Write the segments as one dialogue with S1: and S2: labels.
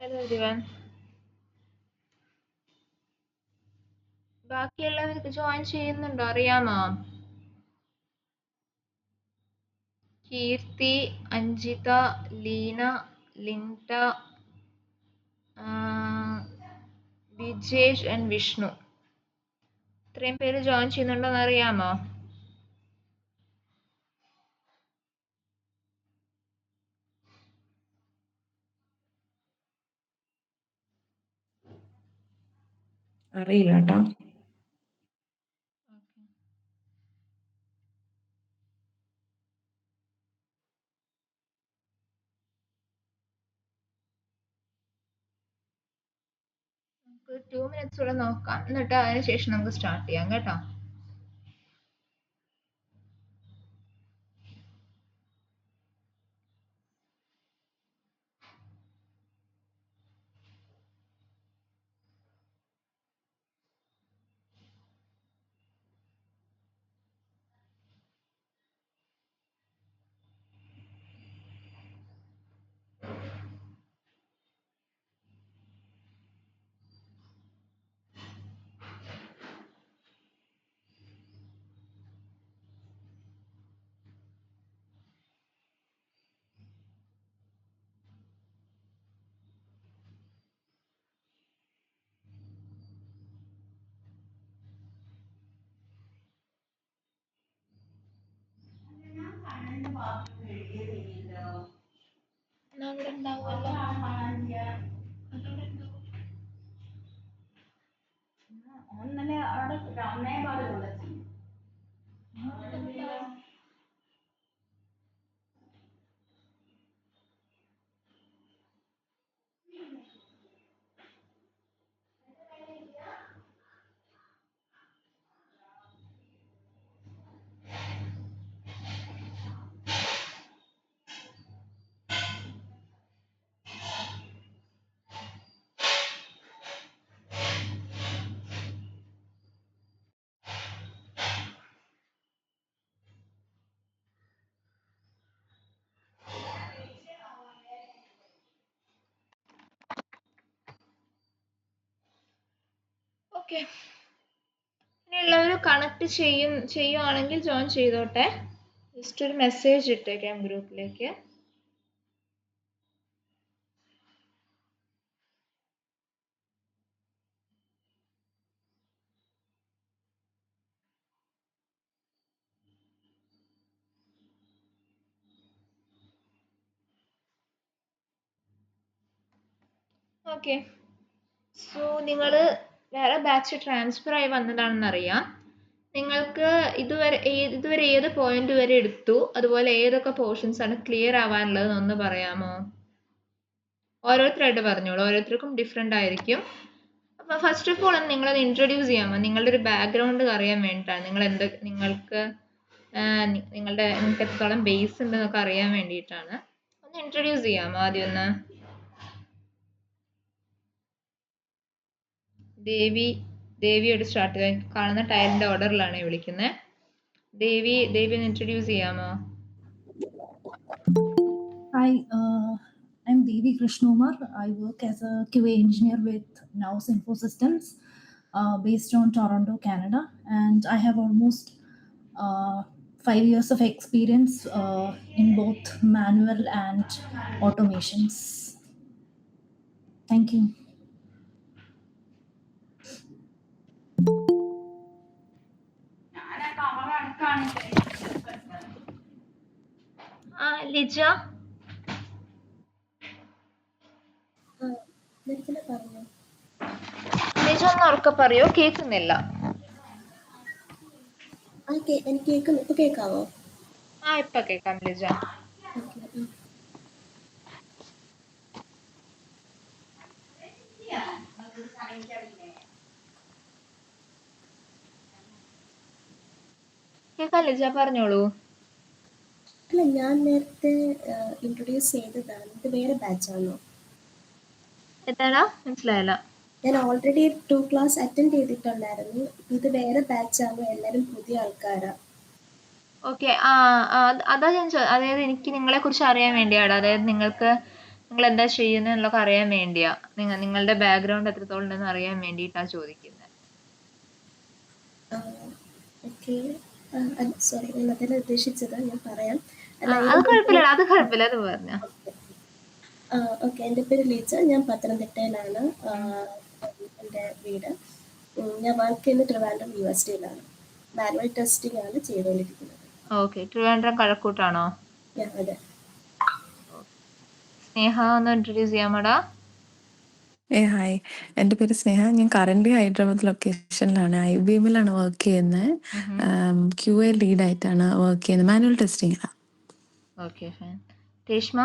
S1: Hello everyone. ബാക്കിയുള്ളവർക്ക് join ചെയ്യുന്നുണ്ടോ അറിയാമോ? കീർത്തി, അഞ്ജിത, ലീന, ലിൻഡ, വിജേഷ് ആൻഡ് വിഷ്ണു, ഇത്രയും പേര് ജോയിൻ ചെയ്യുന്നുണ്ടോ എന്ന് അറിയാമോ?
S2: അറിയില്ല കേട്ടോ.
S1: നമുക്ക് 2 minutes കൂടെ നോക്കാം, എന്നിട്ട് അതിനുശേഷം നമുക്ക് സ്റ്റാർട്ട് ചെയ്യാം കേട്ടോ. അവിടെ ഉണ്ടാവുമല്ലോ. ഓക്കെ, ഇനിയുള്ളവർ കണക്ട് ചെയ്യുവാണെങ്കിൽ ജോയിൻ ചെയ്തോട്ടെ. ജസ്റ്റ് ഒരു മെസ്സേജ് ഇട്ടേക്കാം ഗ്രൂപ്പിലേക്ക്. ഓക്കെ, സോ നിങ്ങൾ വേറെ ബാച്ച് ട്രാൻസ്ഫർ ആയി വന്നതാണെന്നറിയാം. നിങ്ങൾക്ക് ഇതുവരെ ഏത് പോയിന്റ് വരെ എടുത്തു, അതുപോലെ ഏതൊക്കെ പോർഷൻസ് ആണ് ക്ലിയർ ആവാനുള്ളത് ഒന്ന് പറയാമോ? ഓരോരുത്തരായിട്ട് പറഞ്ഞോളൂ, ഓരോരുത്തർക്കും ഡിഫറെൻ്റ് ആയിരിക്കും. അപ്പോൾ ഫസ്റ്റ് ഓഫ് ഓൾ നിങ്ങളത് ഇൻട്രൊഡ്യൂസ് ചെയ്യാമോ? നിങ്ങളുടെ ഒരു ബാക്ക്ഗ്രൗണ്ട് അറിയാൻ വേണ്ടിയിട്ടാണ്. നിങ്ങൾക്ക് എത്രത്തോളം ബേസ് ഉണ്ടെന്നൊക്കെ അറിയാൻ വേണ്ടിയിട്ടാണ്. ഒന്ന് ഇൻട്രൊഡ്യൂസ് ചെയ്യാമോ ആദ്യം ഒന്ന്? ദേവിയോട് സ്റ്റാർട്ട് ചെയ്യാൻ. കാണുന്ന ടൈലിന്റെ ഓർഡറിലാണ് വിളിക്കുന്നത്. ദേവി ഒന്ന് ഇൻട്രൊഡ്യൂസ് ചെയ്യാമോ?
S3: Hi, I'm Devi Krishnumar. I work as a QA engineer with Nous Infosystems based on Toronto, Canada. And I have almost 5 years of experience in both manual and automations. Thank you.
S1: Lija ഒന്ന് ഉറക്കെ പറയോ, കേൾക്കുന്നില്ല.
S4: ഇപ്പൊ കേൾക്കാവോ?
S1: ഇപ്പൊ കേൾക്കാം ലിജ. കേൾക്കാം ലിജ, പറഞ്ഞോളൂ.
S4: അല്ല, ഞാൻ നേരത്തെ ഇൻട്രൊഡ്യൂസ് ചെയ്തതാണ്. ഇത് വേറെ ബാച്ചാണോ?
S1: എന്താടാ മനസ്സിലായില്ല.
S4: ഞാൻ ഓൾറെഡി 2 ക്ലാസ് അറ്റൻഡ് ചെയ്തിട്ടുണ്ടായിരുന്നു. ഇത് വേറെ ബാച്ചാണോ? എല്ലാരും പുതിയ ആൾക്കാരാ.
S1: ഓക്കെ, അതാ ഞാൻ അതായത് എനിക്ക് നിങ്ങളെ കുറിച്ച് അറിയാൻ വേണ്ടിയാണ്. അതായത് നിങ്ങൾക്ക് നിങ്ങൾ എന്താ ചെയ്യുന്നത് എന്നുള്ളതൊക്കെ അറിയാൻ വേണ്ടിയാ. നിങ്ങളുടെ ബാക്ക്ഗ്രൗണ്ട് എത്രത്തോളം ഉണ്ടെന്ന് അറിയാൻ വേണ്ടിയിട്ടാണ് ചോദിക്കുന്നത്.
S4: ഓക്കെ. സോറി, ഞാൻ അതല്ല ഉദ്ദേശിച്ചത്, ഞാൻ പറയാം.
S1: അത് കുഴപ്പമില്ല, അത് പറഞ്ഞോ.
S4: ഓക്കെ, എൻ്റെ പേര് ലീച്ച. ഞാൻ പത്തനംതിട്ടയിലാണ് എൻ്റെ വീട്. ഞാൻ വർക്ക് ചെയ്യുന്നത് ട്രിവാൻഡ്രം യൂണിവേഴ്സിറ്റിയിലാണ്. മാനുവൽ ടെസ്റ്റിംഗ് ആണ് ചെയ്തുകൊണ്ടിരിക്കുന്നത്.
S1: ഓക്കെ, ട്രിവാൻഡ്രം കഴക്കൂട്ടാണോ?
S4: അതെ.
S1: സ്നേഹ ഒന്ന് ഇൻട്രൊഡ്യൂസ് ചെയ്യാമോടാ?
S2: ഹായ്, എൻ്റെ പേര് സ്നേഹ. ഞാൻ കറന്റ് ഹൈദരാബാദ് ലൊക്കേഷനിലാണ്, IBMലാണ് വർക്ക് ചെയ്യുന്നത്. QA ലീഡായിട്ടാണ് വർക്ക് ചെയ്യുന്നത്, മാനുവൽ ടെസ്റ്റിംഗിലാണ്.
S1: Okay fine. Reshma?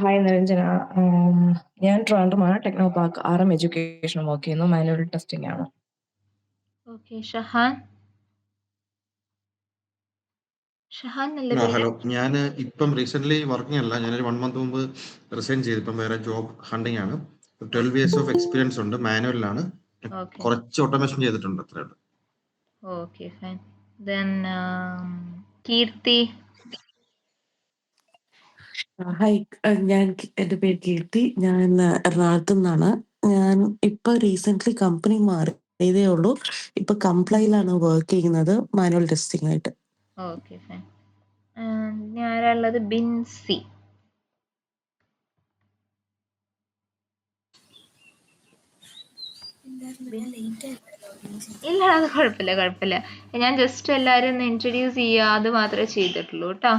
S2: Hi Niranjana. ഞാൻ ട്രിവാൻഡ്രമാണ്, Technopark RM education work ചെയ്യുന്നു, മാനുവൽ ടെസ്റ്റിംഗ് ആണ്.
S1: ഓക്കെ, ഷഹാൻ?
S5: ഹലോ, ഞാൻ ഇപ്പം റീസെന്റ് വർക്കിംഗ് അല്ല. ഞാനൊരു 1 month മുമ്പ് റിസൈൻ ചെയ്ത് ഇപ്പം വേറെ ജോബ് ഹണ്ടിങ് ആണ്. 12 years ഓഫ് എക്സ്പീരിയൻസ് ഉണ്ട്. മാനുവലിലാണ്, കുറച്ച് ഓട്ടോമേഷൻ ചെയ്തിട്ടുണ്ട്, അത്രേ ഉള്ളൂ.
S1: Okay fine. ദെൻ കീർത്തി?
S6: ഹായ്, എൻ്റെ പേര് കീർത്തി. ഞാൻ എറണാകുളത്തു നിന്നാണ്. ഞാൻ ഇപ്പൊ റീസെന്റ് കമ്പനി മാറിയതേ ഉള്ളൂ. ഇപ്പൊ കംപ്ലൈയിലാണ് വർക്ക് ചെയ്യുന്നത്, മാനുവൽ ടെസ്റ്റിംഗ് ആയിട്ട്.
S1: Okay fine. ഞാനുള്ളത് ബിൻസി. ഇല്ല, അത് കുഴപ്പമില്ല. ഞാൻ ജസ്റ്റ് എല്ലാവരും ഒന്ന് ഇൻട്രൊഡ്യൂസ് ചെയ്യുക, അത് മാത്രമേ ചെയ്തിട്ടുള്ളൂ കേട്ടോ.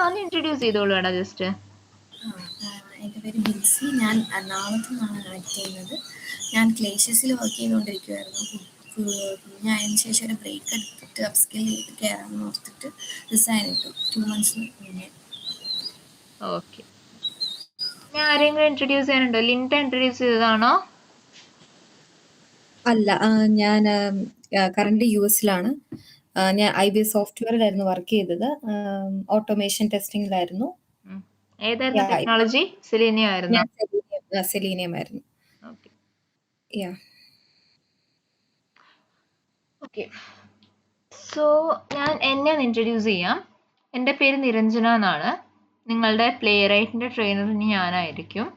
S1: ഒന്ന് ഇൻട്രൊഡ്യൂസ് ചെയ്തോളൂ എടാ ജസ്റ്റ്.
S7: എൻ്റെ പേര് ബിൻസി. ഞാൻ എറണാകുളത്ത് നിന്നാണ് കണക്ട് ചെയ്യുന്നത്. ഞാൻ ക്ലേഷ്യസിൽ വർക്ക് ചെയ്തുകൊണ്ടിരിക്കുമായിരുന്നു. കുഞ്ഞായതിനു ശേഷം ഒരു ബ്രേക്ക് എടുത്തിട്ട് അപ്സ്കിൽ ചെയ്ത് കയറാമെന്ന് ഓർത്തിട്ട് റിസൈൻ ഇട്ടു 2 months മുന്നേ.
S1: ഓക്കെ, ഞാൻ ആരെങ്കിലും ഇൻട്രൊഡ്യൂസ് ചെയ്യാനുണ്ടോ? ലിൻഡ ഇൻട്രൊഡ്യൂസ് ചെയ്തതാണോ?
S8: അല്ല, ഞാൻ കറന്റ് US-ലാണ്. ഞാൻ IBM സോഫ്റ്റ്വെയറിലായിരുന്നു വർക്ക് ചെയ്തത്. ഓട്ടോമേഷൻ ടെസ്റ്റിംഗിലായിരുന്നു.
S1: ഏതായിരുന്നു ടെക്നോളജി? സെലീനിയം ആയിരുന്നു?
S8: സെലീനിയം ആയിരുന്നു.
S1: ഓക്കെ, സോ ഞാൻ എന്നെ ഒന്ന് ഇൻട്രൊഡ്യൂസ് ചെയ്യാം. എൻ്റെ പേര് നിരഞ്ജന എന്നാണ്. നിങ്ങളുടെ പ്ലേ റൈറ്റിൻ്റെ ട്രെയിനർ ഞാനായിരിക്കും.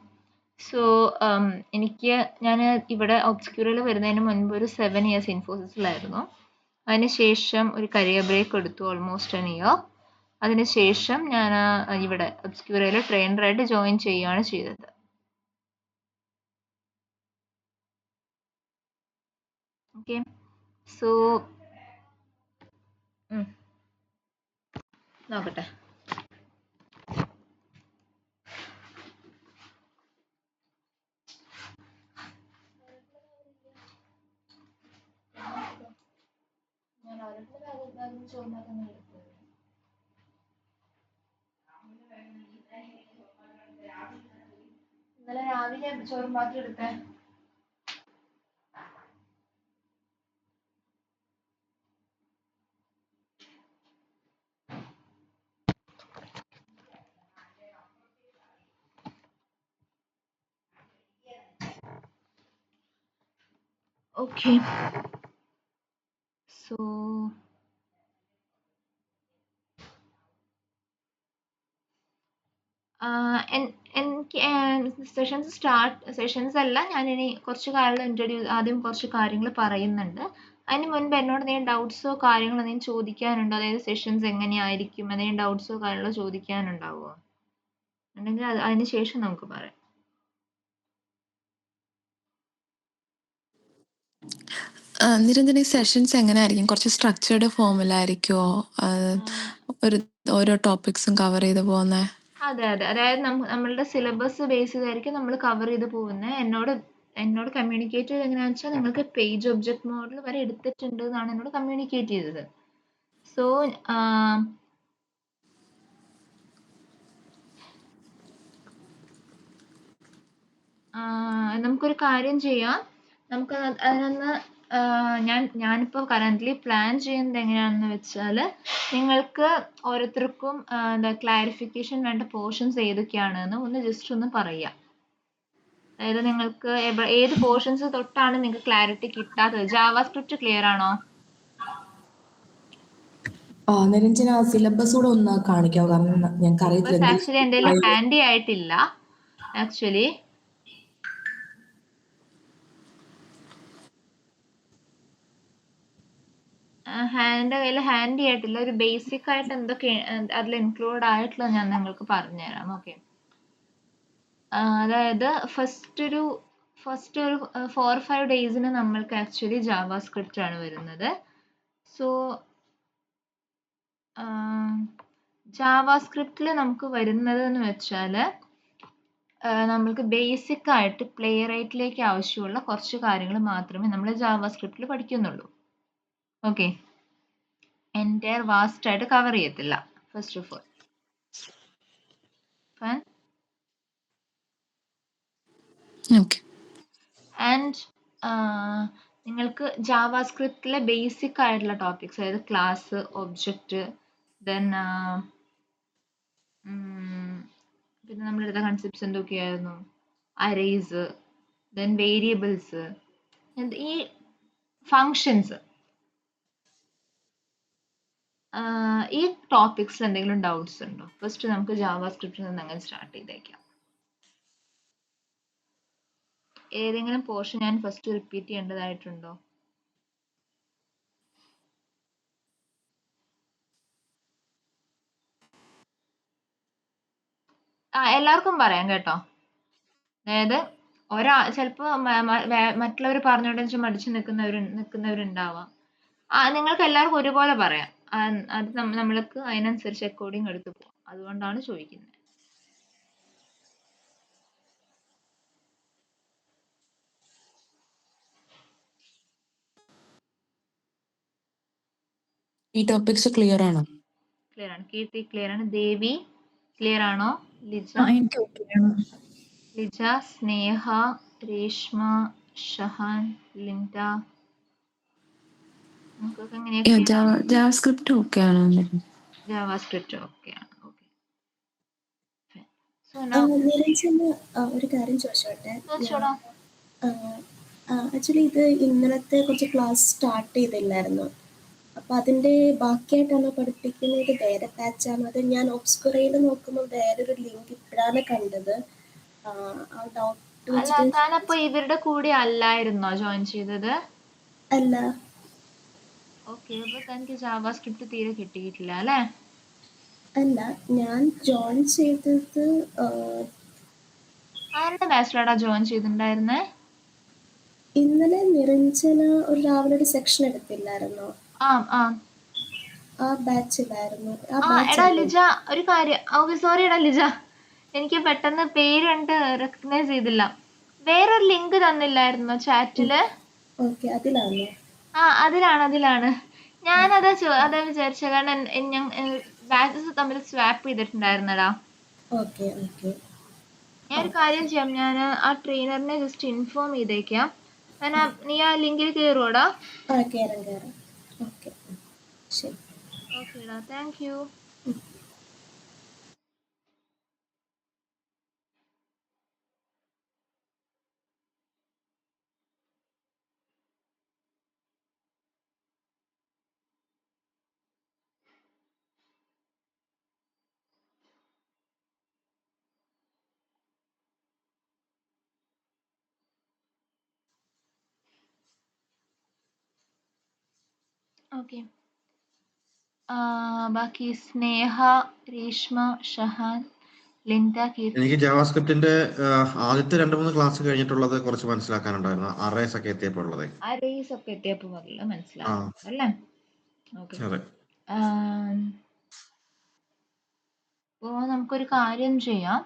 S1: സോ ഞാൻ ഇവിടെ ഒബ്സ്ക്യൂറിൽ വരുന്നതിന് മുൻപ് ഒരു 7 years ഇൻഫോസിസിലായിരുന്നു. അതിനുശേഷം ഒരു കരിയർ ബ്രേക്ക് എടുത്തു, ഓൾമോസ്റ്റ് 1 year. അതിനുശേഷം ഞാൻ ഇവിടെ ഒബ്സ്ക്യൂറയിൽ ട്രെയിനറായിട്ട് ജോയിൻ ചെയ്യുകയാണ് ചെയ്തത്. ഓക്കെ, സോ നോക്കട്ടെ. ഇന്നലെ രാവിലെ ചോറും പാത്രം എടുത്തേ. ഓക്കെ, സോ എനിക്ക് സെഷൻസ് അല്ല, ഞാനിനി കുറച്ച് കാര്യങ്ങൾ ആദ്യം കുറച്ച് കാര്യങ്ങൾ പറയുന്നുണ്ട്. അതിന് മുൻപ് എന്നോട് എന്തെങ്കിലും ഡൗട്ട്സോ കാര്യങ്ങളോ എന്തെങ്കിലും ചോദിക്കാനുണ്ടോ? അതായത് സെഷൻസ് എങ്ങനെയായിരിക്കും, എന്തെങ്കിലും ഡൗട്ട്സോ കാര്യങ്ങളോ ചോദിക്കാനുണ്ടാവുമോ? ഉണ്ടെങ്കിൽ അതിന് ശേഷം നമുക്ക് പറയാം.
S2: നിരഞ്ജന, സെഷൻസ് എങ്ങനെയായിരിക്കും? കുറച്ച് സ്ട്രക്ചേർഡ് ഫോമിലായിരിക്കുമോ? ഓരോ ടോപ്പിക്സും കവർ ചെയ്ത് പോകുന്നത്?
S1: അതെ, അതായത് നമ്മളുടെ സിലബസ് ബേസ് ചെയ്തായിരിക്കും നമ്മൾ കവർ ചെയ്ത് പോകുന്നത്. എന്നോട് കമ്മ്യൂണിക്കേറ്റ് ചെയ്ത് എങ്ങനെയാണെന്ന് വെച്ചാൽ നിങ്ങൾക്ക് പേജ് ഒബ്ജക്റ്റ് മോഡൽ വരെ എടുത്തിട്ടുണ്ട് എന്നാണ് എന്നോട് കമ്മ്യൂണിക്കേറ്റ് ചെയ്തത്. സോ നമുക്കൊരു കാര്യം ചെയ്യാം. നമുക്ക് അതിനൊന്ന് ഞാനിപ്പോൾ കറൻ്റ്ലി പ്ലാൻ ചെയ്യുന്നത് എങ്ങനെയാണെന്ന് വെച്ചാൽ, നിങ്ങൾക്ക് ഓരോരുത്തർക്കും ക്ലാരിഫിക്കേഷൻ വേണ്ട പോർഷൻസ് ഏതൊക്കെയാണെന്ന് ജസ്റ്റ് ഒന്ന് പറയാം. അതായത് നിങ്ങൾക്ക് ഏത് പോർഷൻസ് തൊട്ടാണ് നിങ്ങൾക്ക് ക്ലാരിറ്റി കിട്ടാത്തത്? ജാവാസ്ക്രിപ്റ്റ് ക്ലിയർ ആണോ?
S9: നിരഞ്ജന സിലബസ് കൂടെ ഒന്ന് കാണിക്കാവോ? കാരണം ഞങ്ങൾക്ക് അറിയത്തില്ല
S1: സിലബസ് ആക്ച്വലി എൻ്റെ കയ്യിൽ ഹാൻഡി ആയിട്ടില്ല ആക്ച്വലി. എൻ്റെ കയ്യിൽ ഹാൻഡി ആയിട്ടില്ല. ഒരു ബേസിക് ആയിട്ട് എന്തൊക്കെ അതിൽ ഇൻക്ലൂഡ് ആയിട്ടുള്ള ഞാൻ നിങ്ങൾക്ക് പറഞ്ഞുതരാം. ഓക്കെ, അതായത് ഫസ്റ്റ് ഒരു 4-5 ഡേയ്സിന് നമ്മൾക്ക് ആക്ച്വലി ജാവാ സ്ക്രിപ്റ്റ് ആണ് വരുന്നത്. സോ ജാവാ സ്ക്രിപ്റ്റിൽ നമുക്ക് വരുന്നത് എന്ന് വെച്ചാൽ നമ്മൾക്ക് ബേസിക് ആയിട്ട് പ്ലേ റൈറ്റിലേക്ക് ആവശ്യമുള്ള കുറച്ച് കാര്യങ്ങൾ മാത്രമേ നമ്മൾ ജാവാ സ്ക്രിപ്റ്റിൽ പഠിക്കുന്നുള്ളൂ. ഓക്കെ, എൻറ്റയർ വാസ്റ്റ് ആയിട്ട് കവർ ചെയ്യത്തില്ല first of all. Fine.
S2: Okay.
S1: And നിങ്ങൾക്ക് ജാവാ സ്ക്രിപ്റ്റിലെ ബേസിക് ആയിട്ടുള്ള ടോപ്പിക്സ്, അതായത് ക്ലാസ്, ഒബ്ജക്റ്റ്, ദെൻ പിന്നെ നമ്മളെടുത്ത കൺസെപ്റ്റ്സ് എന്തൊക്കെയായിരുന്നു, അറേസ്, ദെൻ വേരിയബിൾസ്, ഈ ഫങ്ഷൻസ്, ഈ ടോപ്പിക്സിൽ എന്തെങ്കിലും ഡൗട്ട്സ് ഉണ്ടോ? ഫസ്റ്റ് നമുക്ക് ജാവാ സ്ക്രിപ്റ്റിൽ നിന്ന് അങ്ങനെ സ്റ്റാർട്ട് ചെയ്തേക്കാം. ഏതെങ്കിലും പോർഷൻ ഞാൻ ഫസ്റ്റ് റിപ്പീറ്റ് ചെയ്യേണ്ടതായിട്ടുണ്ടോ? എല്ലാവർക്കും പറയാം കേട്ടോ. അതായത് ചിലപ്പോൾ മറ്റുള്ളവർ പറഞ്ഞോണ്ടെന്ന് മടിച്ചു നിൽക്കുന്നവരുണ്ടാവാം. നിങ്ങൾക്ക് എല്ലാവർക്കും ഒരുപോലെ പറയാം. അത് നമ്മൾക്ക് അതിനനുസരിച്ച് അക്കോർഡിങ് എടുത്ത് പോകാം. അതുകൊണ്ടാണ് ചോദിക്കുന്നത്.
S6: ഈ ടോപ്പിക്സ് ക്ലിയർ ആണോ?
S1: ക്ലിയർ ആണ്. കീർത്തി ക്ലിയർ ആണ്. ദേവി ക്ലിയർ ആണോ? ലിജ,
S3: എനിക്ക് ഓക്കെയാണ്.
S1: ലിജ, സ്നേഹ, രേഷ്മ, ഷഹാൻ, ലിൻഡ, നമുക്കൊക്കെ എങ്ങനെയാ?
S2: ജാവാസ്ക്രിപ്റ്റ് ഓക്കെ ആണോ?
S1: ജാവാസ്ക്രിപ്റ്റ് ഓക്കെയാണ്. ഓക്കെ.
S4: നിരഞ്ജന ഒരു കാര്യം ചോദിച്ചോട്ടെ. ആക്ച്വലി ഇത് ഇന്നലത്തെ കുറച്ച് ക്ലാസ് സ്റ്റാർട്ട് ചെയ്തില്ലായിരുന്നു. അപ്പോൾ അതിൻ്റെ ബാക്കിയായിട്ടാണോ പഠിപ്പിക്കുന്നത്? ഇത് വേറെ ബാച്ചാണോ? അത് ഞാൻ ഒബ്സ്കുറയിൽ നോക്കുമ്പോൾ വേറൊരു ലിങ്ക് ഇപ്പോഴാണ് കണ്ടത്. ആ ഡൗട്ട് വെച്ചിട്ട്.
S1: താനപ്പോ ഇവരുടെ കൂടെ അല്ലായിരുന്നോ ജോയിൻ ചെയ്തത്?
S4: അല്ല.
S1: ഓക്കെ, അപ്പൊ തനിക്ക് ജാവാസ്ക്രിപ്റ്റ് തീരെ കിട്ടിയിട്ടില്ല അല്ലേ?
S4: അല്ല, ഞാൻ ജോയിൻ ചെയ്തത്
S1: ആരുടെ ബാച്ചിലാടാ ജോയിൻ ചെയ്തിട്ടുണ്ടായിരുന്നേ?
S4: ഇന്നലെ നിരഞ്ജന ഒരു രാവിലെ ഒരു സെക്ഷൻ എടുത്തില്ലായിരുന്നോ? ആ ബാച്ചിലായിരുന്നു.
S1: എടാ ലിജ, ഒരു കാര്യം. ഓക്കെ, സോറി എടാ ലിജ, എനിക്ക് പെട്ടെന്ന് പേര് കണ്ട് റെക്കഗ്നൈസ് ചെയ്തില്ല. വേറൊരു ലിങ്ക് തന്നില്ലായിരുന്നോ ചാറ്റില്?
S4: ഓക്കെ, അതിലാണോ?
S1: അതിലാണ്. ഞാനതാ വിചാരിച്ചത്. കാരണം ബാച്ചസ് തമ്മിൽ സ്വാപ്പ് ചെയ്തിട്ടുണ്ടായിരുന്നടാ.
S4: Okay okay.
S1: ഞാൻ ഒരു കാര്യം ചെയ്യാം, ഞാൻ ആ ട്രെയിനറിനെ ജസ്റ്റ് ഇൻഫോം ചെയ്തേക്കാം. നീ ആ ലിങ്കിൽ കയറുവോടാ?
S4: കയറാം. ഓക്കെ, ശരി.
S1: ഓക്കേടാ, താങ്ക് യു. ഓക്കെ, ബാക്കി സ്നേഹ, രേഷ്മ, ഷഹാൻ, ലിൻഡ, കീർത്തി.
S5: എനിക്ക് ജാവാസ്ക്രിപ്റ്റിന്റെ ആദ്യത്തെ 2-3 ക്ലാസ് കഴിഞ്ഞിട്ടുള്ളത് കുറച്ച് മനസ്സിലാക്കാനുണ്ടായിരുന്നു. അറേസ് ഒക്കെ എത്തിയപ്പോൾ
S1: മനസ്സിലാവും അല്ലേ? ഓക്കെ. അപ്പോൾ നമുക്കൊരു കാര്യം ചെയ്യാം.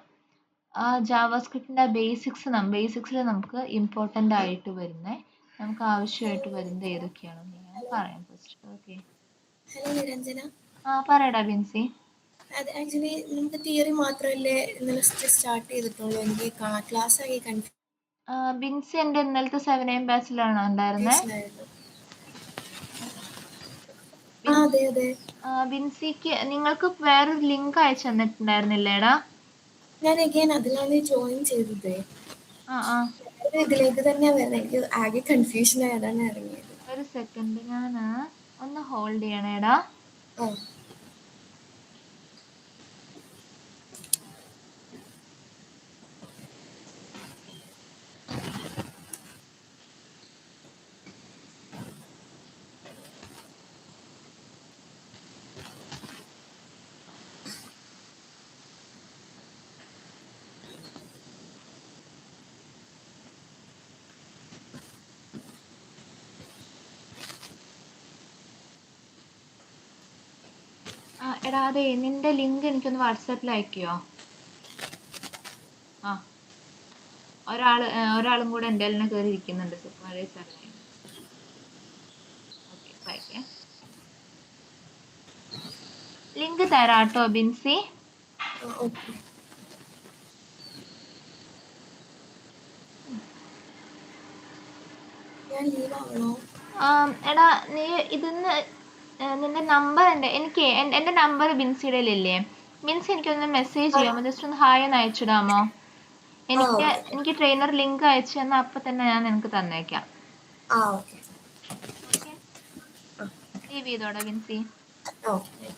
S1: ജാവാസ്ക്രിപ്റ്റിന്റെ ബേസിക്സിൽ നമുക്ക് ഇമ്പോർട്ടൻ്റ് ആയിട്ട് നമുക്ക് ആവശ്യമായിട്ട് വരുന്നത് ഏതൊക്കെയാണെന്ന് ഞാൻ പറയാം ഫസ്റ്റ്. ഓക്കെ.
S7: ഹലോ നിരഞ്ജന.
S1: പറയടാ ബിൻസി.
S7: അത് ആക്ച്വലി നമുക്ക് തിയറി മാത്രമല്ലേ ഇന്നലെ സ്റ്റാർട്ട് ചെയ്തിട്ടുള്ളൂ. എനിക്ക് ക്ലാസ് ആയി കൺഫ്യൂഷൻ.
S1: ബിൻസി എൻ്റെ ഇന്നലത്തെ 7am ബാച്ചിലാണോ ഉണ്ടായിരുന്നത്?
S7: അതെ.
S1: ബിൻസിക്ക് നിങ്ങൾക്ക് വേറൊരു ലിങ്ക് അയച്ചു തന്നിട്ടുണ്ടായിരുന്നില്ലേടാ?
S7: ഞാൻ അഗൈൻ അതിലാണ് ജോയിൻ ചെയ്തത്. ഇതിലേക്ക് തന്നെയാ വരുന്നത്. എനിക്ക് ആകെ കൺഫ്യൂഷൻ ആയതാണ് ഇറങ്ങിയത്.
S1: ഒരു സെക്കൻഡ്, ഞാൻ ഒന്ന് ഹോൾഡ് ചെയ്യണേടാ.
S7: ആ
S1: എടാ അതെ നിന്റെ ലിങ്ക് എനിക്കൊന്ന് വാട്സാപ്പിൽ അയക്കുമോ? ആ ഒരാളും കൂടെ എൻ്റെ തന്നെ കയറി ഇരിക്കുന്നുണ്ട് സുകുമാരേ സാറിനായി. ഓക്കെ അയക്കേ. ലിങ്ക് തരാട്ടോ ബിൻസി.
S7: ഓക്കെ. ഞാൻ ലീവാണോ?
S1: എടാ നീ ഇതിന്ന് നിന്റെ നമ്പർ എനിക്ക് എൻ്റെ നമ്പർ ബിൻസിയുടെ ഇല്ലേ? ബിൻസി എനിക്കൊന്ന് മെസ്സേജ് ചെയ്യാമോ? ജസ്റ്റ് ഒന്ന് ഹായ് ഒന്ന് അയച്ചിടാമോ? എനിക്ക് ട്രെയിനർ ലിങ്ക് അയച്ചു തന്നാൽ അപ്പം തന്നെ ഞാൻ നിനക്ക് തന്നേക്കാം.
S7: ഓക്കെ.
S1: ഓക്കെ സേവ് ചെയ്തോടാ Binsy.
S7: Okay.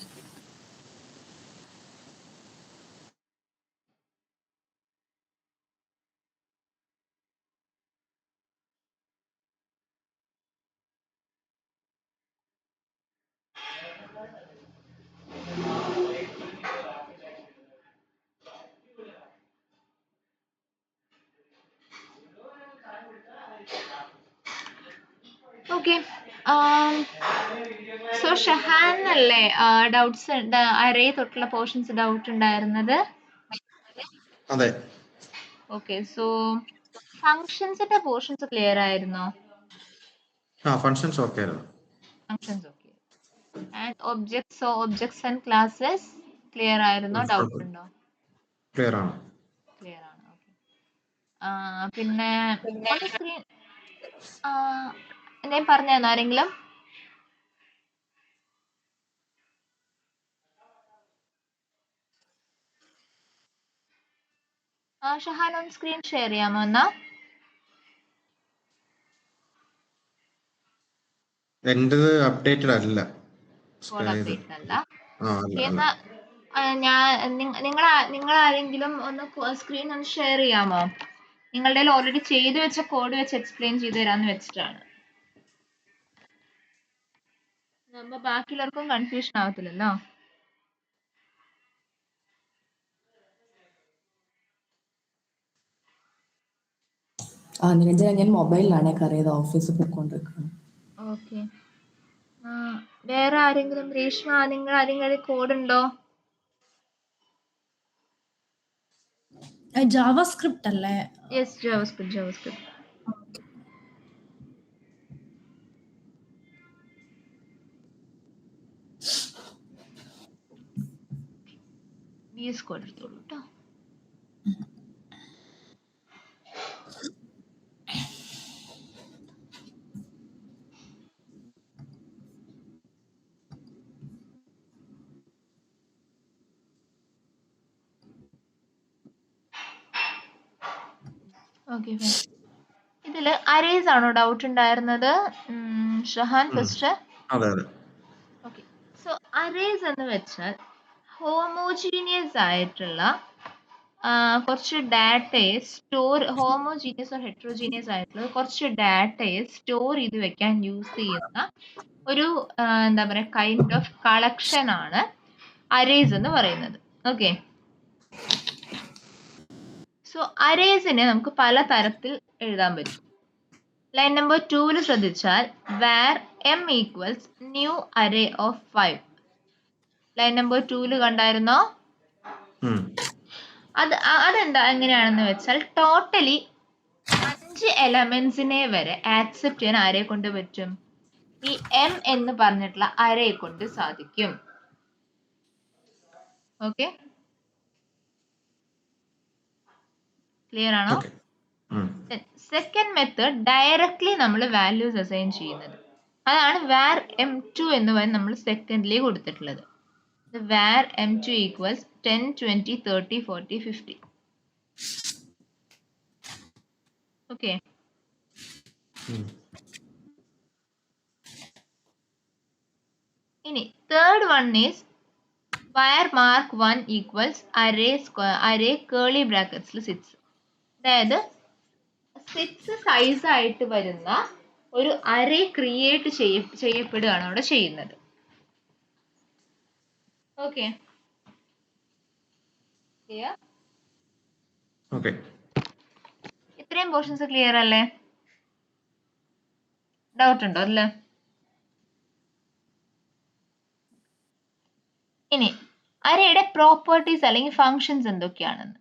S1: Okay so Shahan അല്ലേ ഡൗട്ട്സ് അരേ തൊട്ടുള്ള പോർഷൻസ് ഡൗട്ട് ഉണ്ടായിരുന്നത്?
S5: അതെ.
S1: ഓക്കെ സോ ഫങ്ഷൻസിന്റെ പോർഷൻസ് ക്ലിയർ ആയിരുന്നോ?
S5: ഫങ്ഷൻസ് ഓക്കെ ആയിരുന്നു.
S1: Functions okay. And objects and classes clear ആയിരുന്നോ? ഡൗട്ട് ഉണ്ടോ?
S5: ക്ലിയർ ആണ്.
S1: ക്ലിയർ ആണ്. ഓക്കെ. പിന്നെ ഒന്ന് സ്ക്രീൻ എന്തെങ്കിലും പറഞ്ഞായിരുന്നോ ആരെങ്കിലും? ഷഹാൻ ഒന്ന് സ്ക്രീൻ ഷെയർ ചെയ്യാമോ എന്നാ?
S5: എന്റേത് അപ്ഡേറ്റഡ് അല്ല.
S1: കോഡ് അപ്ഡേറ്റ് അല്ല.
S5: അല്ല.
S1: എന്നാ നിങ്ങൾ ആരെങ്കിലും ഒന്ന് സ്ക്രീൻ ഒന്ന് ഷെയർ ചെയ്യാമോ? നിങ്ങളുടെ ഓൾറെഡി ചെയ്തു വെച്ച കോഡ് വെച്ച് എക്സ്പ്ലെയിൻ ചെയ്ത് തരാന്ന് വെച്ചിട്ടാണ്. നമ്മ ബാക്കിയുള്ളവർക്കും കൺഫ്യൂഷൻ ആവത്തില്ലല്ലോ.
S9: നിരഞ്ജന, ഞാൻ മൊബൈലിലാണ് കറിയത് ഓഫീസിൽ പോയിക്കൊണ്ടിരിക്കുന്നത്.
S1: ഓക്കെ. വേറെ ആരെങ്കിലും? രേഷ്മ, നിങ്ങൾ ആരെങ്കിലും കോഡ് ഉണ്ടോ?
S3: JavaScript അല്ലേ?
S1: Yes, JavaScript. VS കോഡ് എടുത്തോളൂ കേട്ടോ. Okay fine. ഇതില് അരേസ് ആണോ ഡൗട്ട് ഉണ്ടായിരുന്നത് ഷഹാൻ ഫസ്റ്റ്?
S5: അതെ.
S1: ഓക്കെ. സോ അരേസ് എന്ന് വെച്ചാൽ ഹോമോജീനിയസ് ആയിട്ടുള്ള കുറച്ച് ഡാറ്റയെ ഹോമോജീനിയസ് ഹെട്രോജീനിയസ് ആയിട്ടുള്ള കുറച്ച് ഡാറ്റയെ സ്റ്റോർ ചെയ്ത് വെക്കാൻ യൂസ് ചെയ്യുന്ന ഒരു എന്താ പറയുക കൈൻഡ് ഓഫ് കളക്ഷൻ ആണ് അരേസ് എന്ന് പറയുന്നത്. ഓക്കെ. സോ അരേസിനെ നമുക്ക് പല തരത്തിൽ എഴുതാൻ പറ്റും. ലൈൻ നമ്പർ 2 ശ്രദ്ധിച്ചാൽ where m equals new array of 5. Line number 2 കണ്ടായിരുന്നോ? അതെന്താ എങ്ങനെയാണെന്ന് വെച്ചാൽ ടോട്ടലി 5 എലമെന്റ്സിനെ വരെ ആക്സെപ്റ്റ് ചെയ്യാൻ ആരെ കൊണ്ട് പറ്റും? ഈ m എന്ന് പറഞ്ഞിട്ടുള്ള അരയെ കൊണ്ട് സാധിക്കും. ഓക്കെ, ക്ലിയർ ആണോ? സെക്കൻഡ് മെത്തേഡ് ഡയറക്ട്ലി നമ്മൾ വാല്യൂസ് അസൈൻ ചെയ്യുന്നത്. അതാണ് var m2 എന്ന് പറഞ്ഞ് നമ്മൾ സെക്കൻഡിലി കൊടുത്തിട്ടുള്ളത്. var m2 equals 10, 20, 30, 40, 50. ഓക്കെ. ഇനി third one is var mark 1 equals array curly ബ്രാക്കറ്റ്സിൽ 6. അതായത് 6 സൈസ് ആയിട്ട് വരുന്ന ഒരു അരേ ക്രിയേറ്റ് ചെയ്യപ്പെടുകയാണ് അവിടെ ചെയ്യുന്നത്. Okay, clear?
S5: ഓക്കെ.
S1: ഇത്രയും പോർഷൻസ് ക്ലിയർ അല്ലേ? ഡൗട്ട് ഉണ്ടോ അല്ലേ? ഇനി അരയുടെ പ്രോപ്പർട്ടീസ് അല്ലെങ്കിൽ ഫങ്ഷൻസ് എന്തൊക്കെയാണെന്ന്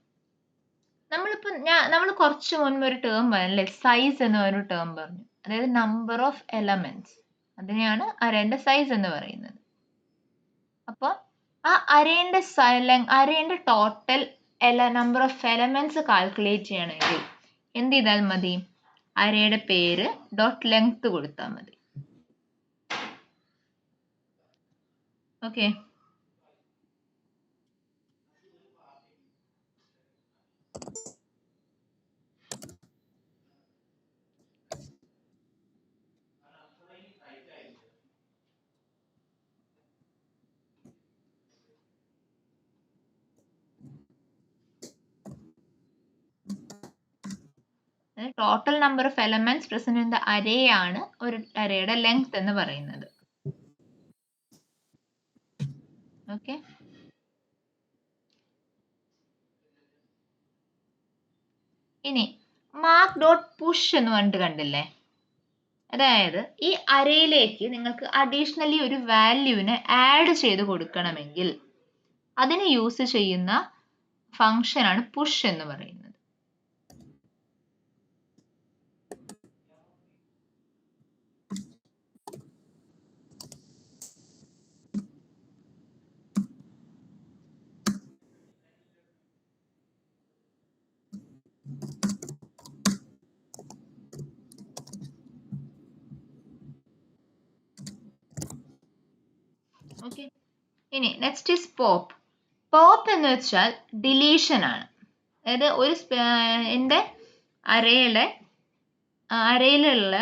S1: നമ്മൾ കുറച്ച് മുൻപ് ഒരു ടേം പറഞ്ഞല്ലേ, സൈസ് എന്ന് ഒരു ടേം പറഞ്ഞു. അതായത് നമ്പർ ഓഫ് എലമെന്റ്സ്, അതിനെയാണ് അരേന്റെ സൈസ് എന്ന് പറയുന്നത്. അപ്പോൾ ആ അരേന്റെ total number of elements calculate ചെയ്യണമെങ്കിൽ എന്ത് ചെയ്താൽ മതി? അരയുടെ പേര് ഡോട്ട് ലെങ്ത് കൊടുത്താൽ മതി. Okay, total number of elements present in the array ആണ് ഒരു അരയുടെ ലെങ്ത് എന്ന് പറയുന്നത്. ഓക്കെ, ഇനി മാർക്ക് ഡോട്ട് പുഷ് എന്ന് പറഞ്ഞിട്ട് കണ്ടില്ലേ? അതായത് ഈ അരയിലേക്ക് നിങ്ങൾക്ക് അഡീഷണലി ഒരു വാല്യൂവിനെ ആഡ് ചെയ്ത് കൊടുക്കണമെങ്കിൽ അതിന് യൂസ് ചെയ്യുന്ന ഫംഗ്ഷൻ ആണ് പുഷ് എന്ന് പറയുന്നത്. ഓക്കെ, ഇനി നെക്സ്റ്റ് ഈസ് പോപ്പ്. പോപ്പ് എന്ന് വെച്ചാൽ ഡിലീഷൻ ആണ്. അതായത് എൻ്റെ അരയിലുള്ള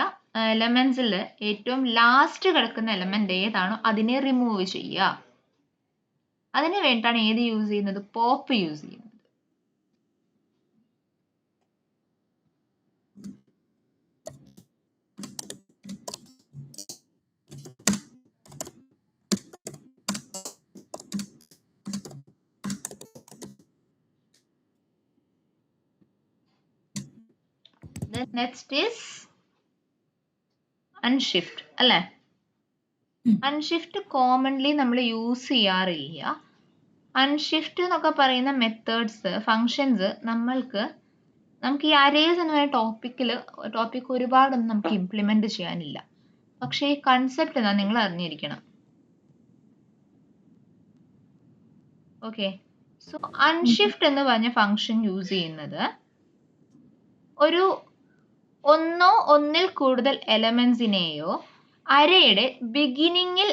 S1: എലമെന്റ്സിൽ ഏറ്റവും ലാസ്റ്റ് കിടക്കുന്ന എലമെന്റ് ഏതാണോ അതിനെ റിമൂവ് ചെയ്യുക. അതിന് വേണ്ടിയിട്ടാണ് ഏത് യൂസ് ചെയ്യുന്നത്? പോപ്പ് യൂസ് ചെയ്യുന്നത്. Then next is unshift അല്ലേ? അൺഷിഫ്റ്റ് കോമൺലി നമ്മൾ യൂസ് ചെയ്യാറില്ല. അൺഷിഫ്റ്റ് എന്നൊക്കെ പറയുന്ന മെത്തേഡ്സ്, ഫങ്ഷൻസ് നമുക്ക് ഈ അരേസ് എന്ന് പറയുന്ന ടോപ്പിക് ഒരുപാടൊന്നും നമുക്ക് ഇംപ്ലിമെന്റ് ചെയ്യാനില്ല. പക്ഷേ ഈ കൺസെപ്റ്റ് എന്താ നിങ്ങൾ അറിഞ്ഞിരിക്കണം. ഓക്കെ, സോ അൺഷിഫ്റ്റ് എന്ന് പറഞ്ഞ ഫങ്ഷൻ യൂസ് ചെയ്യുന്നത് ഒരു ഒന്നോ ഒന്നിൽ കൂടുതൽ എലമെന്റ്സിനെയോ അരയുടെ ബിഗിനിങ്ങിൽ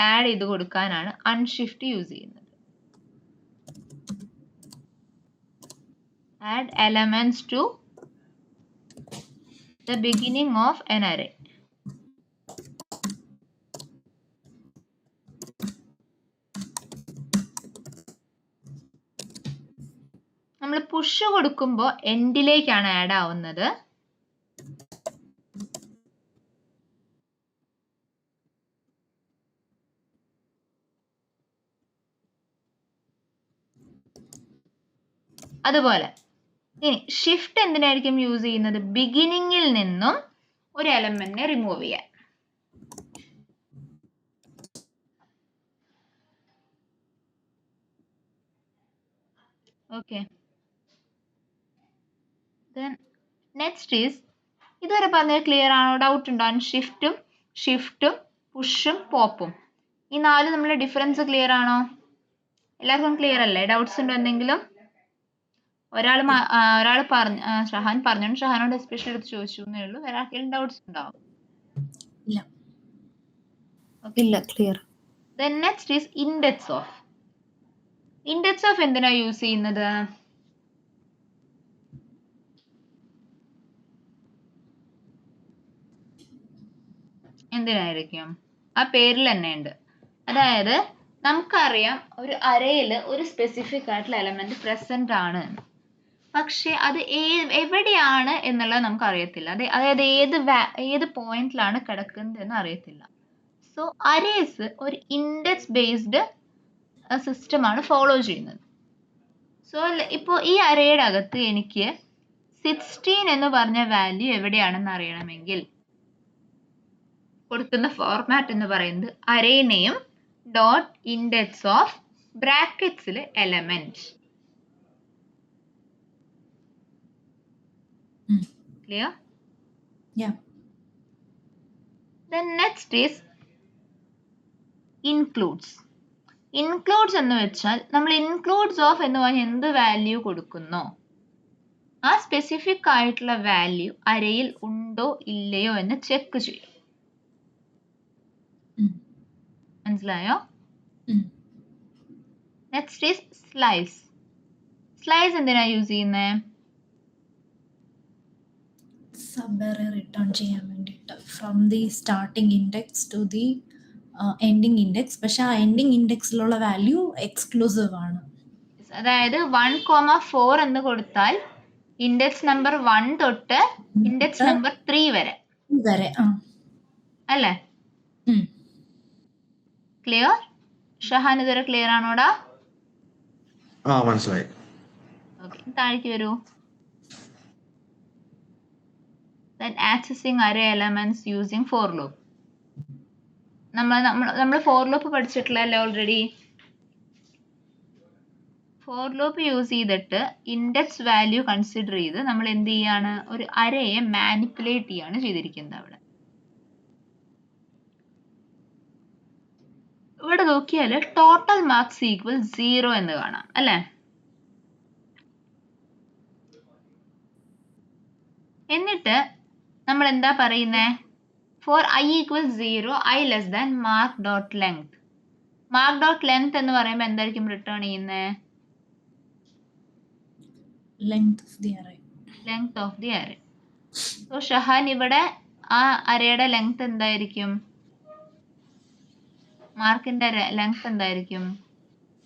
S1: ആഡ് ചെയ്ത് കൊടുക്കാനാണ് അൺഷിഫ്റ്റ് യൂസ് ചെയ്യുന്നത്. Add elements to the beginning of an array. നമ്മൾ പുഷ് കൊടുക്കുമ്പോൾ എൻഡിലേക്കാണ് ആഡ് ആവുന്നത്. അതുപോലെ ഇനി ഷിഫ്റ്റ് എന്തിനായിരിക്കും യൂസ് ചെയ്യുന്നത്? ബിഗിനിങ്ങിൽ നിന്നും ഒരു എലമെന്റിനെ റിമൂവ് ചെയ്യാൻ. ഓക്കെ, then next is ഇതുവരെ പറഞ്ഞത് ക്ലിയർ ആണോ? ഡൗട്ട് ഉണ്ടോ? ഷിഫ്റ്റും പുഷും പോപ്പും, ഈ നാല് നമ്മളെ ഡിഫറൻസ് ക്ലിയർ ആണോ? എല്ലാവർക്കും ക്ലിയർ അല്ലേ? ഡൗട്ട്സ് ഉണ്ടോ എന്തെങ്കിലും? ഒരാൾ പറഞ്ഞു, ഷഹാൻ പറഞ്ഞു, ഷഹാനോട് എസ്പെഷ്യലി എടുത്ത് ചോദിച്ചു എന്നേ ഉള്ളൂ. വേറെ ആർക്കെങ്കിലും ഡൗട്ട്സ് ഉണ്ടാവും?
S9: ഇല്ല.
S8: ഇല്ല, clear.
S1: Then next is index of. Index of എന്തിനാ യൂസ് ചെയ്യുന്നത്? എന്തിനായിരിക്കും? ആ പേരിൽ തന്നെ ഉണ്ട്. അതായത് നമുക്കറിയാം ഒരു അറേയിൽ ഒരു സ്പെസിഫിക് ആയിട്ടുള്ള എലമെന്റ് പ്രസന്റ് ആണ് എന്ന്. പക്ഷെ അത് എവിടെയാണ് എന്നുള്ളത് നമുക്ക് അറിയത്തില്ല. അതായത് ഏത് പോയിന്റിലാണ് കിടക്കുന്നത് എന്ന് അറിയത്തില്ല. സോ അറേസ് ഒരു ഇൻഡെക്സ് ബേസ്ഡ് സിസ്റ്റമാണ് ഫോളോ ചെയ്യുന്നത്. സോ ഇപ്പോൾ ഈ അറേയുടെ അകത്ത് എനിക്ക് 16 എന്ന് പറഞ്ഞ വാല്യൂ എവിടെയാണെന്ന് അറിയണമെങ്കിൽ കൊടുക്കുന്ന ഫോർമാറ്റ് എന്ന് പറയുന്നത് array name dot index of ബ്രാക്കറ്റ്സിൽ element. Clear?
S3: Yeah.
S1: Then next is includes. Includes എന്ന് വെച്ചാൽ നമ്മൾ includes of എന്ന് പറഞ്ഞാൽ എന്ത് വാല്യൂ കൊടുക്കുന്നോ ആ സ്പെസിഫിക് ആയിട്ടുള്ള വാല്യൂ അരയിൽ ഉണ്ടോ ഇല്ലയോ എന്ന് ചെക്ക് ചെയ്യും. മനസ്സിലായോ? Next is slice. സ്ലൈസ് എന്തിനാ യൂസ് ചെയ്യുന്നത്?
S3: സബ് അറേ റിട്ടേൺ ചെയ്യാൻ വേണ്ടിയിട്ട് from the starting index to the ending index. പക്ഷെ ആ എൻഡിങ് ഇൻഡെക്സിലുള്ള വാല്യൂ എക്സ്ക്ലൂസീവ് ആണ്.
S1: അതായത് 1,4 എന്ന് കൊടുത്താൽ ഇൻഡെക്സ് നമ്പർ 1 തൊട്ട് ഇൻഡെക്സ് നമ്പർ 3 വരെ അല്ലേ? ക്ലിയർ? ഷഹാൻ ഇതുവരെ ക്ലിയർ ആണോടാ?
S5: മനസ്സിലായി.
S1: ഓക്കെ, താഴേക്ക് വരൂ. Then accessing array elements using for loop. നമ്മൾ ഫോർ ലൂപ്പ് പഠിച്ചിട്ടില്ലല്ലോ ഓൾറെഡി. ഫോർ ലൂപ്പ് യൂസ് ചെയ്തിട്ട് ഇൻഡെക്സ് വാല്യൂ കൺസിഡർ ചെയ്ത് നമ്മൾ എന്ത് ചെയ്യാണ്? ഒരു അരയെ മാനിപ്പുലേറ്റ് ചെയ്യാണ് ചെയ്തിരിക്കുന്നത്. ഇവിടെ നോക്കിയാൽ ടോട്ടൽ മാർക്സ് ഈക്വൽ 0 എന്ന് കാണാം അല്ലേ? എന്നിട്ട് നമ്മൾ എന്താ പറയുന്നത്? For I equals 0, I less than mark dot length. Mark dot length എന്ന് പറയുമ്പോൾ എന്തായിരിക്കും റിട്ടേൺ ചെയ്യുന്നത്?
S3: Length of the array.
S1: Length of the array. So Shahan ഇവിടെ ആ അറേയുടെ ലെങ്ത് എന്തായിരിക്കും? മാർക്കിന്റെ ലെങ്ത് എന്തായിരിക്കും?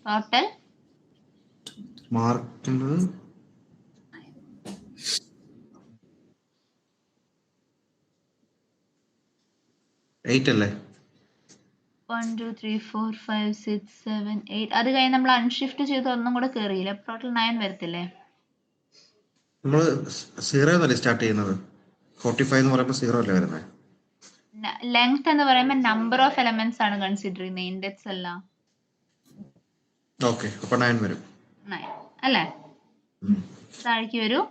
S1: ടോട്ടൽ
S5: മാർക്കിന്റെ 8 അല്ലേ?
S1: 1 2 3 4 5 6 7 8. അത് കഴിഞ്ഞ് നമ്മൾ അൺഷിഫ്റ്റ് ചെയ്ത് ഒന്നും കൂടെ കയറിയില്ല. ടോട്ടൽ 9 വരത്തില്ലേ?
S5: നമ്മൾ 0 എന്നല്ലേ സ്റ്റാർട്ട് ചെയ്യുന്നത്? 45 എന്ന് പറയുമ്പോൾ 0 അല്ലേ വരുന്നത്?
S1: ലെങ്ത് എന്ന് പറയുമ്പോൾ നമ്പർ ഓഫ് എലമെന്റ്സ് ആണ് കൺസിഡർ ചെയ്യുന്നത്, ഇൻഡെക്സ് അല്ല.
S5: ഓക്കെ, അപ്പോൾ 9 വരും.
S1: 9 അല്ലേ? താഴേക്ക് വരൂ.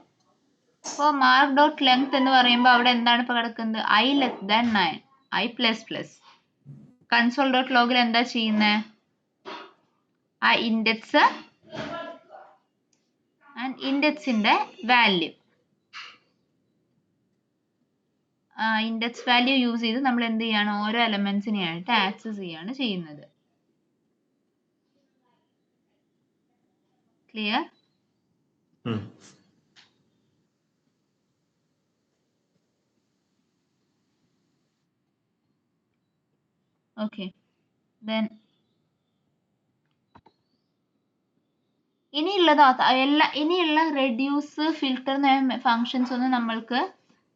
S1: അപ്പോൾ മാർക്ക് ഡോട്ട് ലെങ്ത് എന്ന് പറയുമ്പോൾ അവിടെ എന്താണ് ഇപ്പോൾ കിടക്കുന്നത്? I less than 9, I plus plus. Console dot ലോഗിൽ എന്താ ചെയ്യുന്നത്? ആ ഇൻഡെക്സ് ആൻഡ് ഇൻഡെക്സിന്റെ വാല്യൂ, ഇൻഡെക്സ് വാല്യൂ യൂസ് ചെയ്ത് നമ്മൾ എന്ത് ചെയ്യാണ്? ഓരോ എലമെന്റ്സിനെ ആയിട്ട് ആക്സസ് ചെയ്യാണ് ചെയ്യുന്നത്. ക്ലിയർ? ഓക്കെ, ദെൻ ഇനിയുള്ള റെഡ്യൂസ് ഫിൽട്ടർ ഫങ്ഷൻസ് ഒന്നും നമ്മൾക്ക്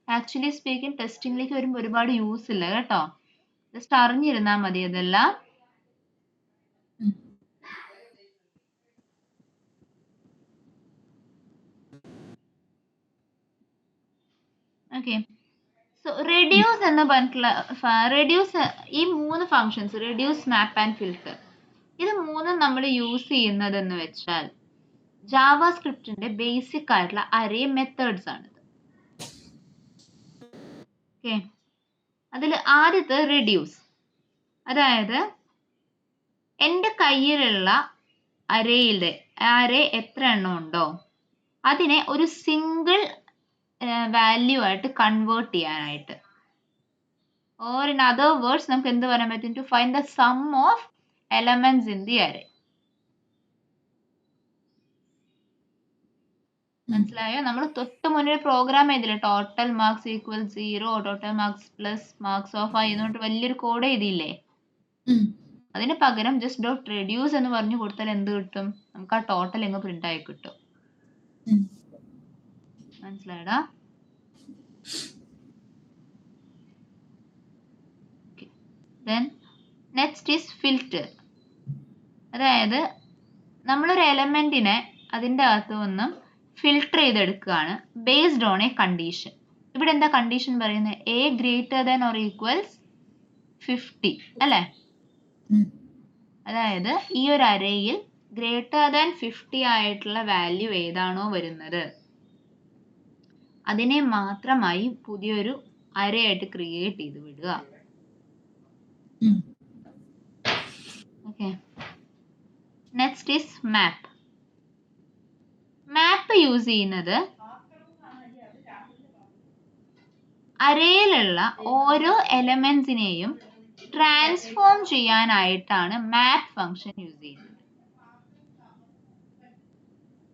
S1: ആക്ച്വലി സ്പീക്കിംഗ് ടെസ്റ്റിംഗിലേക്ക് വരുമ്പോൾ ഒരുപാട് യൂസ് ഇല്ല കേട്ടോ. ജസ്റ്റ് അറിഞ്ഞിരുന്നാൽ മതി അതെല്ലാം. ഓക്കെ, സോ റെഡ്യൂസ് എന്ന് പറഞ്ഞിട്ടുള്ള ഈ 3 functions reduce, map and filter, ഇത് മൂന്നും നമ്മൾ യൂസ് ചെയ്യുന്നത് എന്ന് വെച്ചാൽ ജാവാ സ്ക്രിപ്റ്റിന്റെ ബേസിക് ആയിട്ടുള്ള അറേ മെത്തേഡ്സ് ആണ്. ഓക്കെ, അതിൽ ആദ്യത്തെ റെഡ്യൂസ്. അതായത് എൻ്റെ കയ്യിലുള്ള അറേ എത്ര എണ്ണം ഉണ്ടോ അതിനെ ഒരു സിംഗിൾ വാല്യൂ ആയിട്ട് കൺവേർട്ട് ചെയ്യാനായിട്ട്. ഓർ ഇൻ അതർ വേർഡ്സ് നമുക്ക് എന്ത് പറയാൻ പറ്റും? To find the sum of elements in the array. മനസ്സിലായോ? നമ്മൾ തൊട്ട് മുന്നേ പ്രോഗ്രാം ചെയ്തില്ലേ? Total marks equal 0, total marks plus marks of I എന്നുകൊണ്ട് വലിയൊരു കോഡ് എഴുതിയില്ലേ? അതിന് പകരം ജസ്റ്റ് ഡോട്ട് റെഡ്യൂസ് എന്ന് പറഞ്ഞു കൊടുത്താൽ എന്ത് കിട്ടും? നമുക്ക് ആ ടോട്ടൽ എങ്ങ് പ്രിന്റ് ആയി കിട്ടും.
S3: ഉം.
S1: മനസ്സിലായടാ? Then next is filter. അതായത് നമ്മളൊരു എലമെന്റിനെ അതിൻ്റെ അകത്ത് നിന്നും ഫിൽട്ടർ ചെയ്തെടുക്കുകയാണ് ബേസ്ഡ് ഓൺ എ കണ്ടീഷൻ. ഇവിടെ എന്താ കണ്ടീഷൻ പറയുന്നത്? A greater than or equals 50 അല്ലേ?
S3: ഉം.
S1: അതായത് ഈ ഒരു അരയിൽ ഗ്രേറ്റർ ദാൻ 50 ആയിട്ടുള്ള വാല്യൂ ഏതാണോ വരുന്നത് അതിനെ മാത്രമായി പുതിയൊരു അരയായിട്ട് ക്രിയേറ്റ് ചെയ്ത് വിടുക.
S3: ഉം.
S1: Okay. Next is map. Map use ചെയ്യുന്നത് അരയിലുള്ള ഓരോ എലമെന്റ്സിനെയും ട്രാൻസ്ഫോം ചെയ്യാനായിട്ടാണ് മാപ്പ് ഫംഗ്ഷൻ യൂസ് ചെയ്യുന്നത്.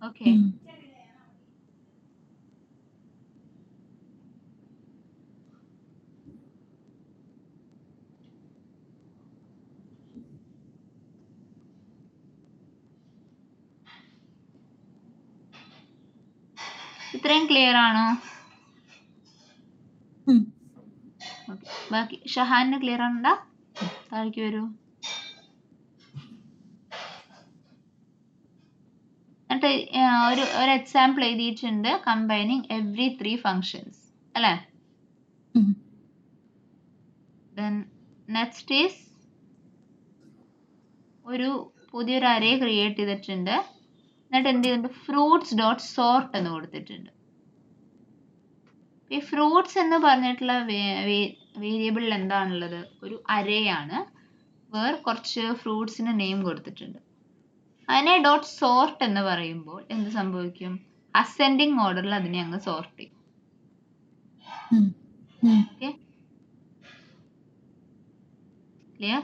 S1: ഓക്കെ.
S3: ഉം.
S1: ഇത്രയും ക്ലിയർ ആണോ?
S3: ഉം.
S1: ഓക്കെ. ബാക്കി ഷഹാനിന് ക്ലിയർ ആണോ? താഴേക്ക് വരൂ. എന്നിട്ട് ഒരു എക്സാമ്പിൾ എഴുതിയിട്ടുണ്ട് കമ്പൈനിങ് എവ്രി 3 ഫങ്ഷൻസ് അല്ലേ?
S3: ഉം.
S1: ദെൻ നെക്സ്റ്റ് ഈസ് ഒരു പുതിയൊരു അരേ ക്രിയേറ്റ് ചെയ്തിട്ടുണ്ട്. എന്നിട്ട് എന്ത് ചെയ്തിട്ടുണ്ട്? ഫ്രൂട്ട്സ് ഡോട്ട് സോർട്ട് എന്ന് കൊടുത്തിട്ടുണ്ട്. ഈ ഫ്രൂട്ട്സ് എന്ന് പറഞ്ഞിട്ടുള്ള വേരിയബിളിൽ എന്താണുള്ളത്? ഒരു അരയാണ്. കുറച്ച് ഫ്രൂട്ട്സിന് നെയിം കൊടുത്തിട്ടുണ്ട്. അതിനെ ഡോട്ട് സോർട്ട് എന്ന് പറയുമ്പോൾ എന്ത് സംഭവിക്കും? അസെൻഡിങ് ഓർഡറിൽ അതിനെ അങ്ങ് സോർട്ട് ചെയ്യും.
S3: ഉം. ഉം.
S1: Okay, clear?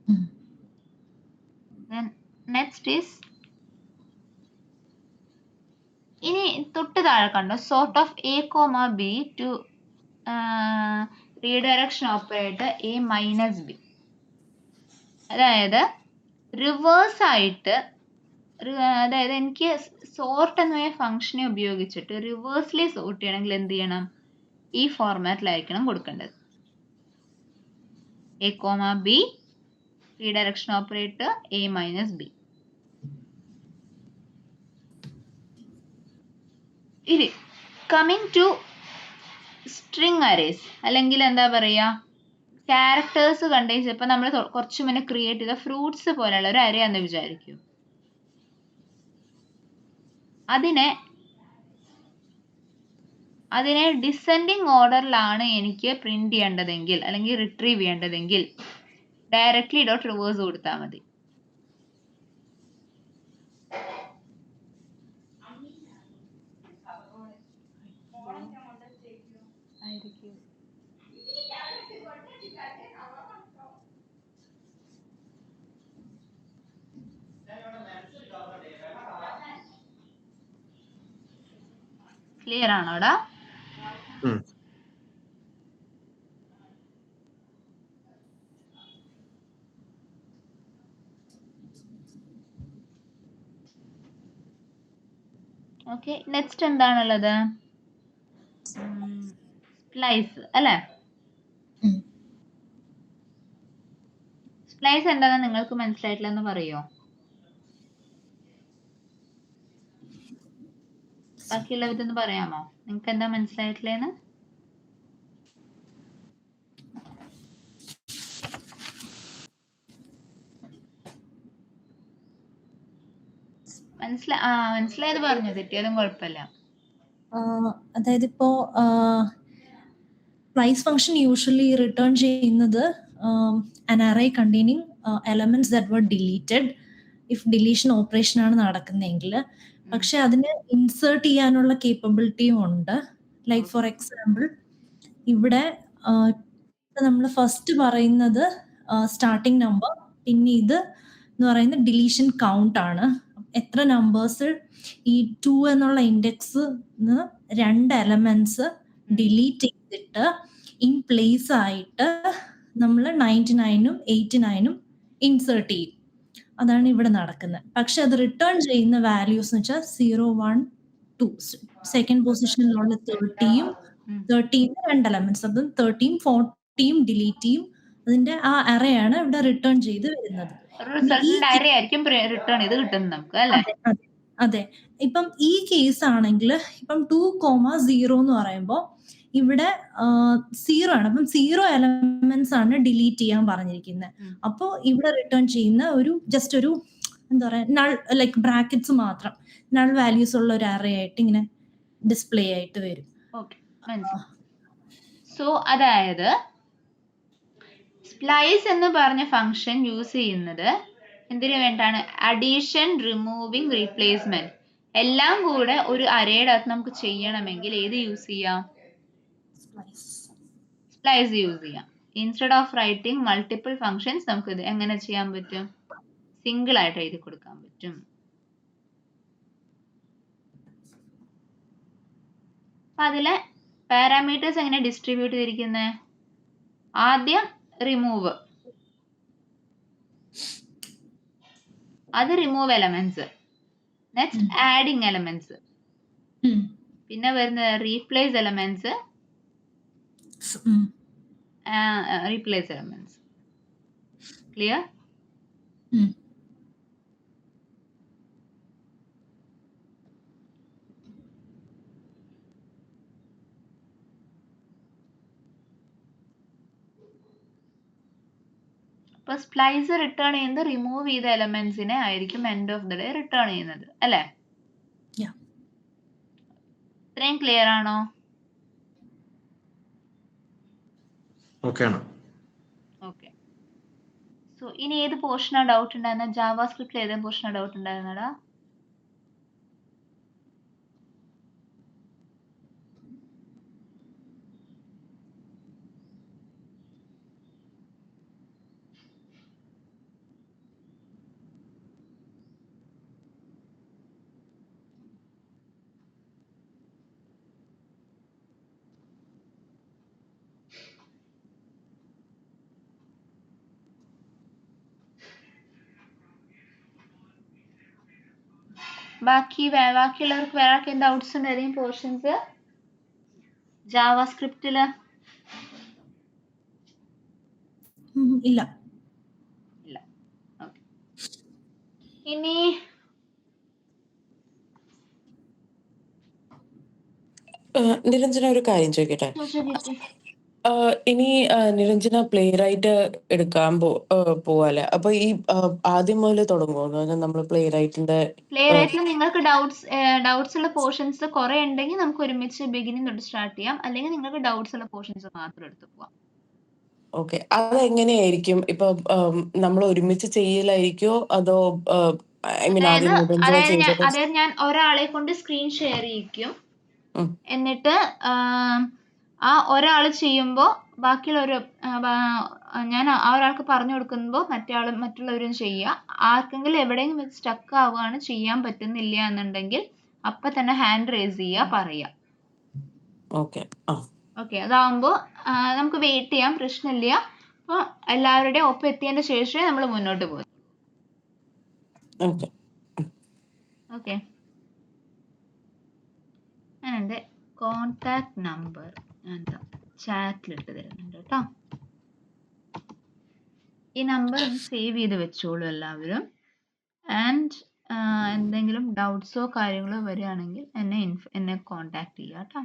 S3: ഉം.
S1: Then next is ഇനി തൊട്ട് താഴെ കണ്ടോ sort of A comma B to redirection operator A minus B. അതായത് റിവേഴ്സ് ആയിട്ട് അതായത് എനിക്ക് സോർട്ട് എന്ന ഫംഗ്ഷനെ ഉപയോഗിച്ചിട്ട് റിവേഴ്സിലി സോർട്ട് ചെയ്യണമെങ്കിൽ എന്ത് ചെയ്യണം? ഈ ഫോർമാറ്റിലായിരിക്കണം കൊടുക്കേണ്ടത്. A comma B redirection operator A minus B. ഇനി കമ്മിങ് ടു സ്ട്രിങ് അറേസ് അല്ലെങ്കിൽ എന്താ പറയുക ക്യാരക്ടേഴ്സ് കണ്ടേച്ച് ഇപ്പം നമ്മൾ കുറച്ച് മുന്നേ ക്രിയേറ്റ് ചെയ്ത ഫ്രൂട്ട്സ് പോലെയുള്ള ഒരു അരയാന്ന് വിചാരിക്കും. അതിനെ ഡിസെൻഡിങ് ഓർഡറിലാണ് എനിക്ക് പ്രിന്റ് ചെയ്യേണ്ടതെങ്കിൽ അല്ലെങ്കിൽ റിട്രീവ് ചെയ്യേണ്ടതെങ്കിൽ ഡയറക്ട്ലി ഡോട്ട് റിവേഴ്സ് കൊടുത്താൽ മതി. ക്ലിയർ ആണോടാ? ഓക്കെ, നെക്സ്റ്റ് എന്താണുള്ളത്? സ്പ്ലൈസ് അല്ലേ? സ്പ്ലൈസ് എന്താണെന്ന് നിങ്ങൾക്ക് മനസ്സിലായിട്ടില്ലെന്ന് പറയോ? ബാക്കിയുള്ളവരൊന്ന് പറയാമോ? നിങ്ങൾക്ക് എന്താ മനസ്സിലായിട്ടില്ലേന്ന്? മനസ്സിലായത് പറഞ്ഞു, തെറ്റിയാലും കുഴപ്പമില്ല.
S3: അതായത് ഇപ്പോ സ്പ്ലൈസ് ഫംഗ്ഷൻ യൂഷ്വലി റിട്ടേൺ ചെയ്യുന്നത് an array containing elements that were deleted if deletion operation ആണ് നടക്കുന്നതെങ്കിൽ. പക്ഷെ അതിന് ഇൻസേർട്ട് ചെയ്യാനുള്ള കേപ്പബിലിറ്റിയും ഉണ്ട്. ലൈക്ക് ഫോർ എക്സാമ്പിൾ ഇവിടെ നമ്മൾ ഫസ്റ്റ് പറയുന്നത് സ്റ്റാർട്ടിങ് നമ്പർ, പിന്നെ ഇത് എന്ന് പറയുന്നത് ഡിലീഷൻ കൗണ്ട് ആണ്. എത്ര നമ്പേഴ്സ് ഈ 2 എന്നുള്ള ഇൻഡെക്സ് 2 എലമെന്റ്സ് ഡിലീറ്റ് ചെയ്തിട്ട് ഇൻ പ്ലേസ് ആയിട്ട് നമ്മൾ 99ഉം 89ഉം ഇൻസേർട്ട് ചെയ്യും. അതാണ് ഇവിടെ നടക്കുന്നത്. പക്ഷെ അത് റിട്ടേൺ ചെയ്യുന്ന വാല്യൂസ് എന്ന് വെച്ചാൽ 0, 1, 2. സെക്കൻഡ് പൊസിഷനിലുള്ള 30യും 30ന് 2 എലമെന്റ്സ്, അതും 30യും 40യും ഡിലീറ്റ് ചെയ്യും. അതിന്റെ ആ അറേ ആണ് ഇവിടെ റിട്ടേൺ ചെയ്ത് വരുന്നത്.
S1: റിസൾട്ടിന്റെ അറേ ആയിരിക്കും റിട്ടേൺ ചെയ്ത് കിട്ടുന്നത് നമുക്ക് അല്ലേ?
S3: അതെ. ഇപ്പം ഈ കേസ് ആണെങ്കിൽ ഇപ്പം 2,0 എന്ന് പറയുമ്പോൾ ഇവിടെ 0 ആണ്. അപ്പം 0 എലമെന്റ്സ് ആണ് ഡിലീറ്റ് ചെയ്യാൻ പറഞ്ഞിരിക്കുന്നത്. അപ്പോൾ ഇവിടെ റിട്ടേൺ ചെയ്യുന്ന ഒരു ജസ്റ്റ് ഒരു എന്താ പറയാ നൾ ലൈക്ക് ബ്രാക്കറ്റ്സ് മാത്രം നൾ വാല്യൂസ് ഉള്ള ഒരു അറേ ആയിട്ട് ഇങ്ങനെ ഡിസ്പ്ലേ ആയിട്ട് വരും.
S1: ഓക്കെ, മനസ്സിലായി. സോ അതായത് സ്പ്ലൈസ് എന്ന് പറഞ്ഞ ഫംഗ്ഷൻ യൂസ് ചെയ്യുന്നത് എന്തിനു വേണ്ടിയാണ്? അഡീഷൻ, റിമൂവിങ്, റീപ്ലേസ്മെന്റ് എല്ലാം കൂടെ ഒരു അറേയുടെ അകത്ത് നമുക്ക് ചെയ്യണമെങ്കിൽ ഏത് യൂസ് ചെയ്യാം? സ്പ്ലൈസ് യൂസ് ചെയ്യാം. Instead of writing multiple functions നമുക്ക് ഇത് എങ്ങനെ ചെയ്യാൻ പറ്റും? സിംഗിൾ ആയിട്ട് എഴുതി കൊടുക്കാൻ പറ്റും. അപ്പൊ അതിലെ പാരാമീറ്റേഴ്സ് എങ്ങനെ ഡിസ്ട്രിബ്യൂട്ട് ചെയ്തിരിക്കുന്നത്? ആദ്യം റിമൂവ്, അത് remove elements. Next adding elements, പിന്നെ വരുന്നത് replace elements, replace elements. Clear? അപ്പൊ സ്പ്ലൈസ് റിട്ടേൺ ചെയ്യുന്നത് റിമൂവ് ചെയ്ത എലമെന്റ്സിനെ ആയിരിക്കും end of the day return ചെയ്യുന്നത് അല്ലേ? ഇത്രയും ക്ലിയർ ആണോ?
S5: ഓക്കെ.
S1: സോ ഇനി ഏത് പോർഷനാ ഡൗട്ട് ഉണ്ടായിരുന്നത്? ജാവാസ്ക്രിപ്റ്റിൽ ഏത് പോർഷനാ ഡൗട്ട് ഉണ്ടായിരുന്നടാ? ബാക്കിയുള്ളവർക്ക് വേറെ ആർക്കും ഡൗട്ട്സ് ഉണ്ട് ഏതെങ്കിലും പോർഷൻസ് ജാവാസ്ക്രിപ്റ്റില്?
S3: ഇല്ല.
S1: ഓക്കെ. ഇനി
S6: നിരഞ്ജന ഒരു കാര്യം ചോദിക്കട്ടെ? ഇനി നിരഞ്ജന പ്ലേ റൈറ്റ് എടുക്കാൻ പോവാല്ലേ? അപ്പൊ ഈ ആദ്യം മുതൽ തുടങ്ങുമോ നമ്മൾ പ്ലേ റൈറ്റിന്റെ?
S1: പ്ലേ റൈറ്റിൽ നിങ്ങൾക്ക് ഡൗട്ട്സ് ഉള്ള പോർഷൻസ് കുറെ ഉണ്ടെങ്കിൽ നമുക്ക് ഒരുമിച്ച് ബിഗിനിങ് തൊട്ട് സ്റ്റാർട്ട് ചെയ്യാം, അല്ലെങ്കിൽ നിങ്ങൾക്ക് ഡൗട്ട്സ് ഉള്ള പോർഷൻസ് മാത്രം എടുത്ത് പോവാം.
S6: ഓക്കെ, അതെങ്ങനെയായിരിക്കും? ഇപ്പൊ നമ്മൾ ഒരുമിച്ച് ചെയ്യലായിരിക്കോ അതോ
S1: അതായത് ഞാൻ ഒരാളെ കൊണ്ട് സ്ക്രീൻ ഷെയർ ചെയ്യിക്കും, എന്നിട്ട് ആ ഒരാൾ ചെയ്യുമ്പോൾ ബാക്കിയുള്ളവർ ഞാൻ ആ ഒരാൾക്ക് പറഞ്ഞു കൊടുക്കുമ്പോൾ മറ്റുള്ളവരും ചെയ്യുക. ആർക്കെങ്കിലും എവിടെയെങ്കിലും വെച്ച് സ്റ്റക്ക് ആവുകയാണ്, ചെയ്യാൻ പറ്റുന്നില്ല എന്നുണ്ടെങ്കിൽ അപ്പൊ തന്നെ ഹാൻഡ് റേസ് ചെയ്യുക, പറയുക. ഓക്കെ, അതാവുമ്പോൾ നമുക്ക് വെയിറ്റ് ചെയ്യാം, പ്രശ്നമില്ല. അപ്പോൾ എല്ലാവരുടെയും ഒപ്പം എത്തിയതിന് ശേഷമേ നമ്മൾ മുന്നോട്ട് പോകും. ഓക്കെ, ഞാൻ എൻ്റെ കോണ്ടാക്ട് നമ്പർ എന്താ ചാറ്റിലിട്ട് തരുന്നുണ്ട് കേട്ടോ. ഈ നമ്പർ ഒന്ന് സേവ് ചെയ്ത് വെച്ചോളൂ എല്ലാവരും. ആൻഡ് എന്തെങ്കിലും ഡൗട്ട്സോ കാര്യങ്ങളോ വരികയാണെങ്കിൽ എന്നെ കോണ്ടാക്ട് ചെയ്യുക കേട്ടോ.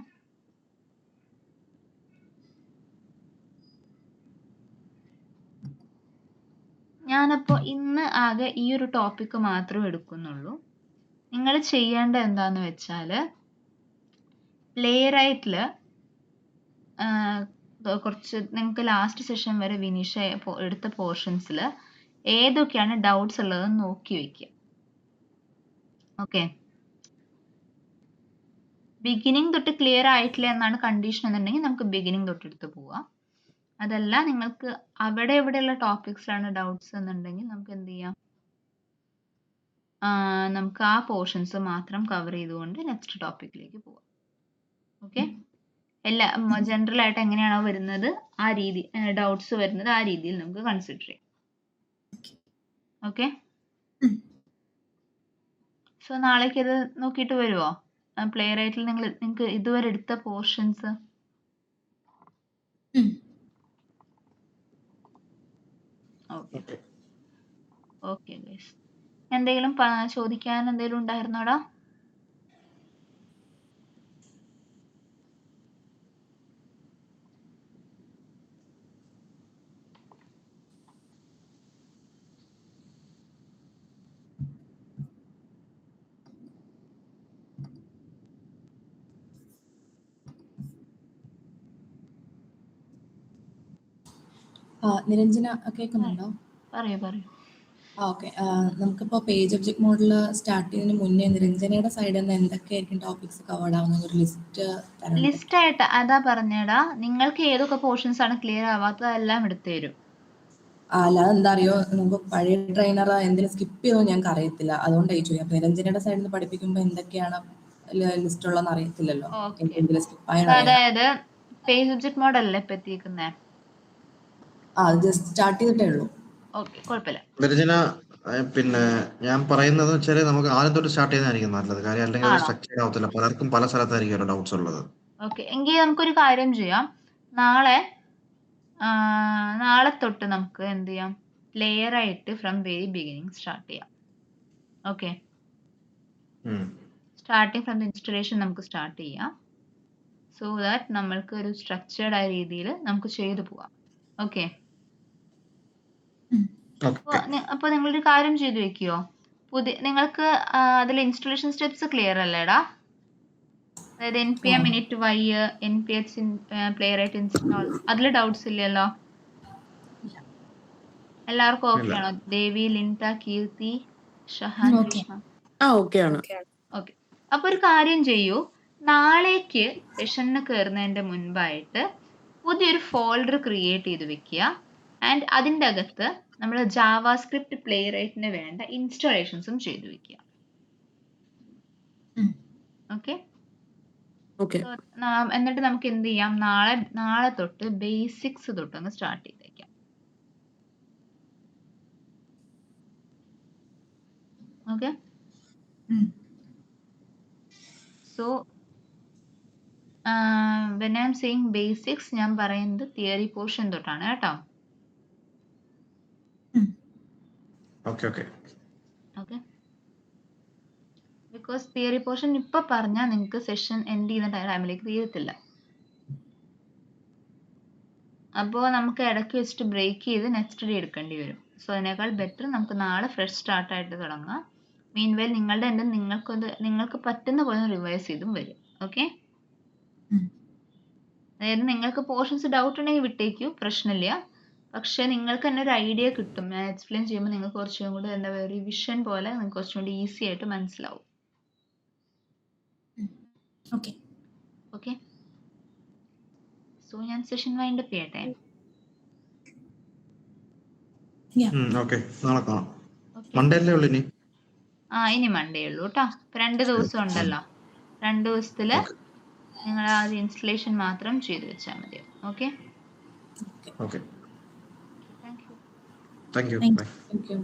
S1: ഞാനപ്പോൾ ഇന്ന് ആകെ ഈ ഒരു ടോപ്പിക്ക് മാത്രമേ എടുക്കുന്നുള്ളൂ. നിങ്ങൾ ചെയ്യേണ്ട എന്താന്ന് വെച്ചാൽ പ്ലേ റൈറ്റിൽ കുറച്ച് നിങ്ങൾക്ക് ലാസ്റ്റ് സെഷൻ വരെ വിനിഷ എടുത്ത പോർഷൻസിൽ ഏതൊക്കെയാണ് ഡൗട്ട്സ് ഉള്ളതെന്ന് നോക്കി വെക്കുക. ഓക്കെ, ബിഗിനിങ് തൊട്ട് ക്ലിയർ ആയിട്ടില്ല എന്നാണ് കണ്ടീഷൻ എന്നുണ്ടെങ്കിൽ നമുക്ക് ബിഗിനിങ് തൊട്ട് എടുത്ത് പോവാം. അതല്ല നിങ്ങൾക്ക് അവിടെ എവിടെയുള്ള ടോപ്പിക്സിലാണ് ഡൗട്ട്സ് എന്നുണ്ടെങ്കിൽ നമുക്ക് എന്ത് ചെയ്യാം, നമുക്ക് ആ പോർഷൻസ് മാത്രം കവർ ചെയ്തുകൊണ്ട് നെക്സ്റ്റ് ടോപ്പിക്കിലേക്ക് പോവാം. ഓക്കെ, ജനറൽ ആയിട്ട് എങ്ങനെയാണോ വരുന്നത് ആ രീതി, ഡൗട്ട്സ് വരുന്നത് ആ രീതിയിൽ നമുക്ക് കൺസിഡർ ചെയ്യാം. ഓക്കെ. സോ നാളേക്ക് ഇത് നോക്കിയിട്ട് വരുമോ? പ്ലേ റൈറ്റിൽ നിങ്ങൾക്ക് ഇതുവരെ എടുത്ത പോർഷൻസ്. Okay okay guys. എന്തെങ്കിലും ചോദിക്കാൻ എന്തെങ്കിലും ഉണ്ടായിരുന്നോടാ?
S9: നിരഞ്ജന കേൾക്കുന്നുണ്ടോ?
S1: പറയൂ പറയൂ.
S9: ഓക്കെ. നമുക്കിപ്പോൾ പേജ് ഒബ്ജക്ട് മോഡൽ സ്റ്റാർട്ട് ചെയ്യുന്നതിന് മുന്നേ നിരഞ്ജനയുടെ സൈഡിൽ നിന്ന് എന്തൊക്കെയായിരിക്കും ടോപ്പിക്സ് കവേർഡ് ആവുന്ന ഒരു ലിസ്റ്റ് തരാൻ
S1: ലിസ്റ്റ് ആയിട്ട് അതാ പറഞ്ഞേടാ, നിങ്ങൾക്ക് ഏതൊക്കെ പോർഷൻസ് ആണ് ക്ലിയർ ആവാത്തത് അതെല്ലാം എടുത്തു തരും.
S9: അല്ലാതെ എന്താ അറിയോ, നമുക്ക് പഴയ ട്രെയിനർ എന്തെങ്കിലും സ്കിപ്പ് ചെയ്തോ ഞങ്ങൾക്ക് അറിയത്തില്ല, അതുകൊണ്ടായി ചോദിക്കാം. അപ്പൊ നിരഞ്ജനയുടെ സൈഡിൽ നിന്ന് പഠിപ്പിക്കുമ്പോൾ എന്തൊക്കെയാണ് ലിസ്റ്റ് ഉള്ളതെന്ന് അറിയത്തില്ലല്ലോ, എന്തെങ്കിലും സ്കിപ്പായോ അറിയാം.
S1: അതായത് പേജ് ഒബ്ജക്ട് മോഡൽ അല്ലേ ഇപ്പൊ എത്തിക്കുന്നേ?
S9: അത് ജസ്റ്റ് സ്റ്റാർട്ട് ചെയ്തിട്ടേ ഉള്ളൂ.
S1: ഓക്കെ, കുഴപ്പമില്ല.
S5: നിരഞ്ജന, പിന്നെ ഞാൻ പറയുന്നത് വെച്ചാൽ നമുക്ക് ആദ്യം തൊട്ട് സ്റ്റാർട്ട് ചെയ്യുന്നതായിരിക്കും നല്ലത്. കാര്യം അല്ലെങ്കിൽ അത് സ്ട്രക്ചർ ആവത്തില്ല. പലർക്കും പല സ്ഥലത്തായിരിക്കും ഡൗട്ട്സ് ഉള്ളത്.
S1: ഓക്കെ, എങ്കിൽ നമുക്കൊരു കാര്യം ചെയ്യാം. നാളെ തൊട്ട് നമുക്ക് എന്ത് ചെയ്യാം, ലെയർ ആയിട്ട് ഫ്രം വെരി ബിഗിനിങ് സ്റ്റാർട്ട് ചെയ്യാം. Okay, starting from the installation നമുക്ക് സ്റ്റാർട്ട് ചെയ്യാം. സോ ദാറ്റ് നമ്മൾക്ക് ഒരു സ്ട്രക്ചേർഡ് ആയ രീതിയിൽ നമുക്ക് ചെയ്തു പോവാം. ഓക്കെ. അപ്പോൾ നിങ്ങളൊരു കാര്യം ചെയ്തു വെക്കുവോ? നിങ്ങൾക്ക് അതിൽ ഇൻസ്റ്റലേഷൻ സ്റ്റെപ്സ് ക്ലിയർ അല്ലേടാ? അതായത് npm init y npx playwright install, അതിൽ ഡൗട്ട്സ് ഇല്ലല്ലോ? എല്ലാവർക്കും ഓക്കെ ആണോ? ദേവി, ലിൻഡ, കീർത്തി, ഷഹാൻ, കൃഷ്ണ?
S6: ഓക്കെ ആണ്.
S1: ഓക്കെ. അപ്പൊ ഒരു കാര്യം ചെയ്യൂ, നാളേക്ക് സെഷന് കയറുന്നതിന്റെ മുൻപായിട്ട് പുതിയൊരു ഫോൾഡർ ക്രിയേറ്റ് ചെയ്ത് വെക്കുക. ആൻഡ് അതിൻ്റെ അകത്ത് നമ്മൾ ജാവാസ്ക്രിപ്റ്റ് പ്ലേ റൈറ്റിന് വേണ്ട ഇൻസ്റ്റാളേഷൻസും ചെയ്തു വെക്കുക. ഓക്കെ. എന്നിട്ട് നമുക്ക് എന്ത് ചെയ്യാം, നാളെ തൊട്ട് ബേസിക്സ് തൊട്ടൊന്ന് സ്റ്റാർട്ട് ചെയ്തേക്കാം. Okay. So when I'm saying basics, ഞാൻ പറയുന്നത് തിയറി പോർഷൻ തൊട്ടാണ് കേട്ടോ. ഓക്കെ. ബിക്കോസ് തിയറി പോർഷൻ ഇപ്പൊ പറഞ്ഞാൽ നിങ്ങൾക്ക് സെഷൻ എൻഡ് ചെയ്യുന്ന ടൈമിലേക്ക് തീരത്തില്ല. അപ്പോൾ നമുക്ക് ഇടയ്ക്ക് വെച്ചിട്ട് ബ്രേക്ക് ചെയ്ത് നെക്സ്റ്റ് ഡേ എടുക്കേണ്ടി വരും. സോ അതിനേക്കാൾ ബെറ്റർ നമുക്ക് നാളെ ഫ്രഷ് സ്റ്റാർട്ടായിട്ട് തുടങ്ങാം. മീൻവെൽ നിങ്ങളുടെ എൻ്റെ നിങ്ങൾക്ക് പറ്റുന്ന പോലെ റിവൈസ് ചെയ്തും വരും. ഓക്കെ. അതായത് നിങ്ങൾക്ക് പോർഷൻസ് ഡൗട്ട് ഉണ്ടെങ്കിൽ വിട്ടേക്കൂ, പ്രശ്നമില്ല. പക്ഷെ നിങ്ങൾക്ക് തന്നെ ഒരു ഐഡിയ കിട്ടും. ഞാൻ എക്സ്പ്ലെയിൻ ചെയ്യുമ്പോൾ നിങ്ങൾക്ക് കുറച്ചും കൂടി എന്താ പറയുക, റിവിഷൻ പോലെ നിങ്ങൾക്ക് കുറച്ചും കൂടി ഈസി ആയിട്ട് മനസ്സിലാവും. ഓക്കെ. സോ ഞാൻ സെഷൻ വൈൻഡ് അപ്പ് ചെയ്യട്ടെ.
S5: നാളെ കാണാം. മൺഡേ അല്ലേ ഉള്ളൂ ഇനി?
S1: ഇനി മൺഡേ ഉള്ളൂ കേട്ടോ. 2 ദിവസം ഉണ്ടല്ലോ. 2 ദിവസത്തിൽ നിങ്ങൾ ആദ്യം ഇൻസ്റ്റലേഷൻ മാത്രം ചെയ്തു വെച്ചാൽ മതി. Okay.
S5: Okay.
S1: Thank you.
S5: Thank you.
S9: Thank you.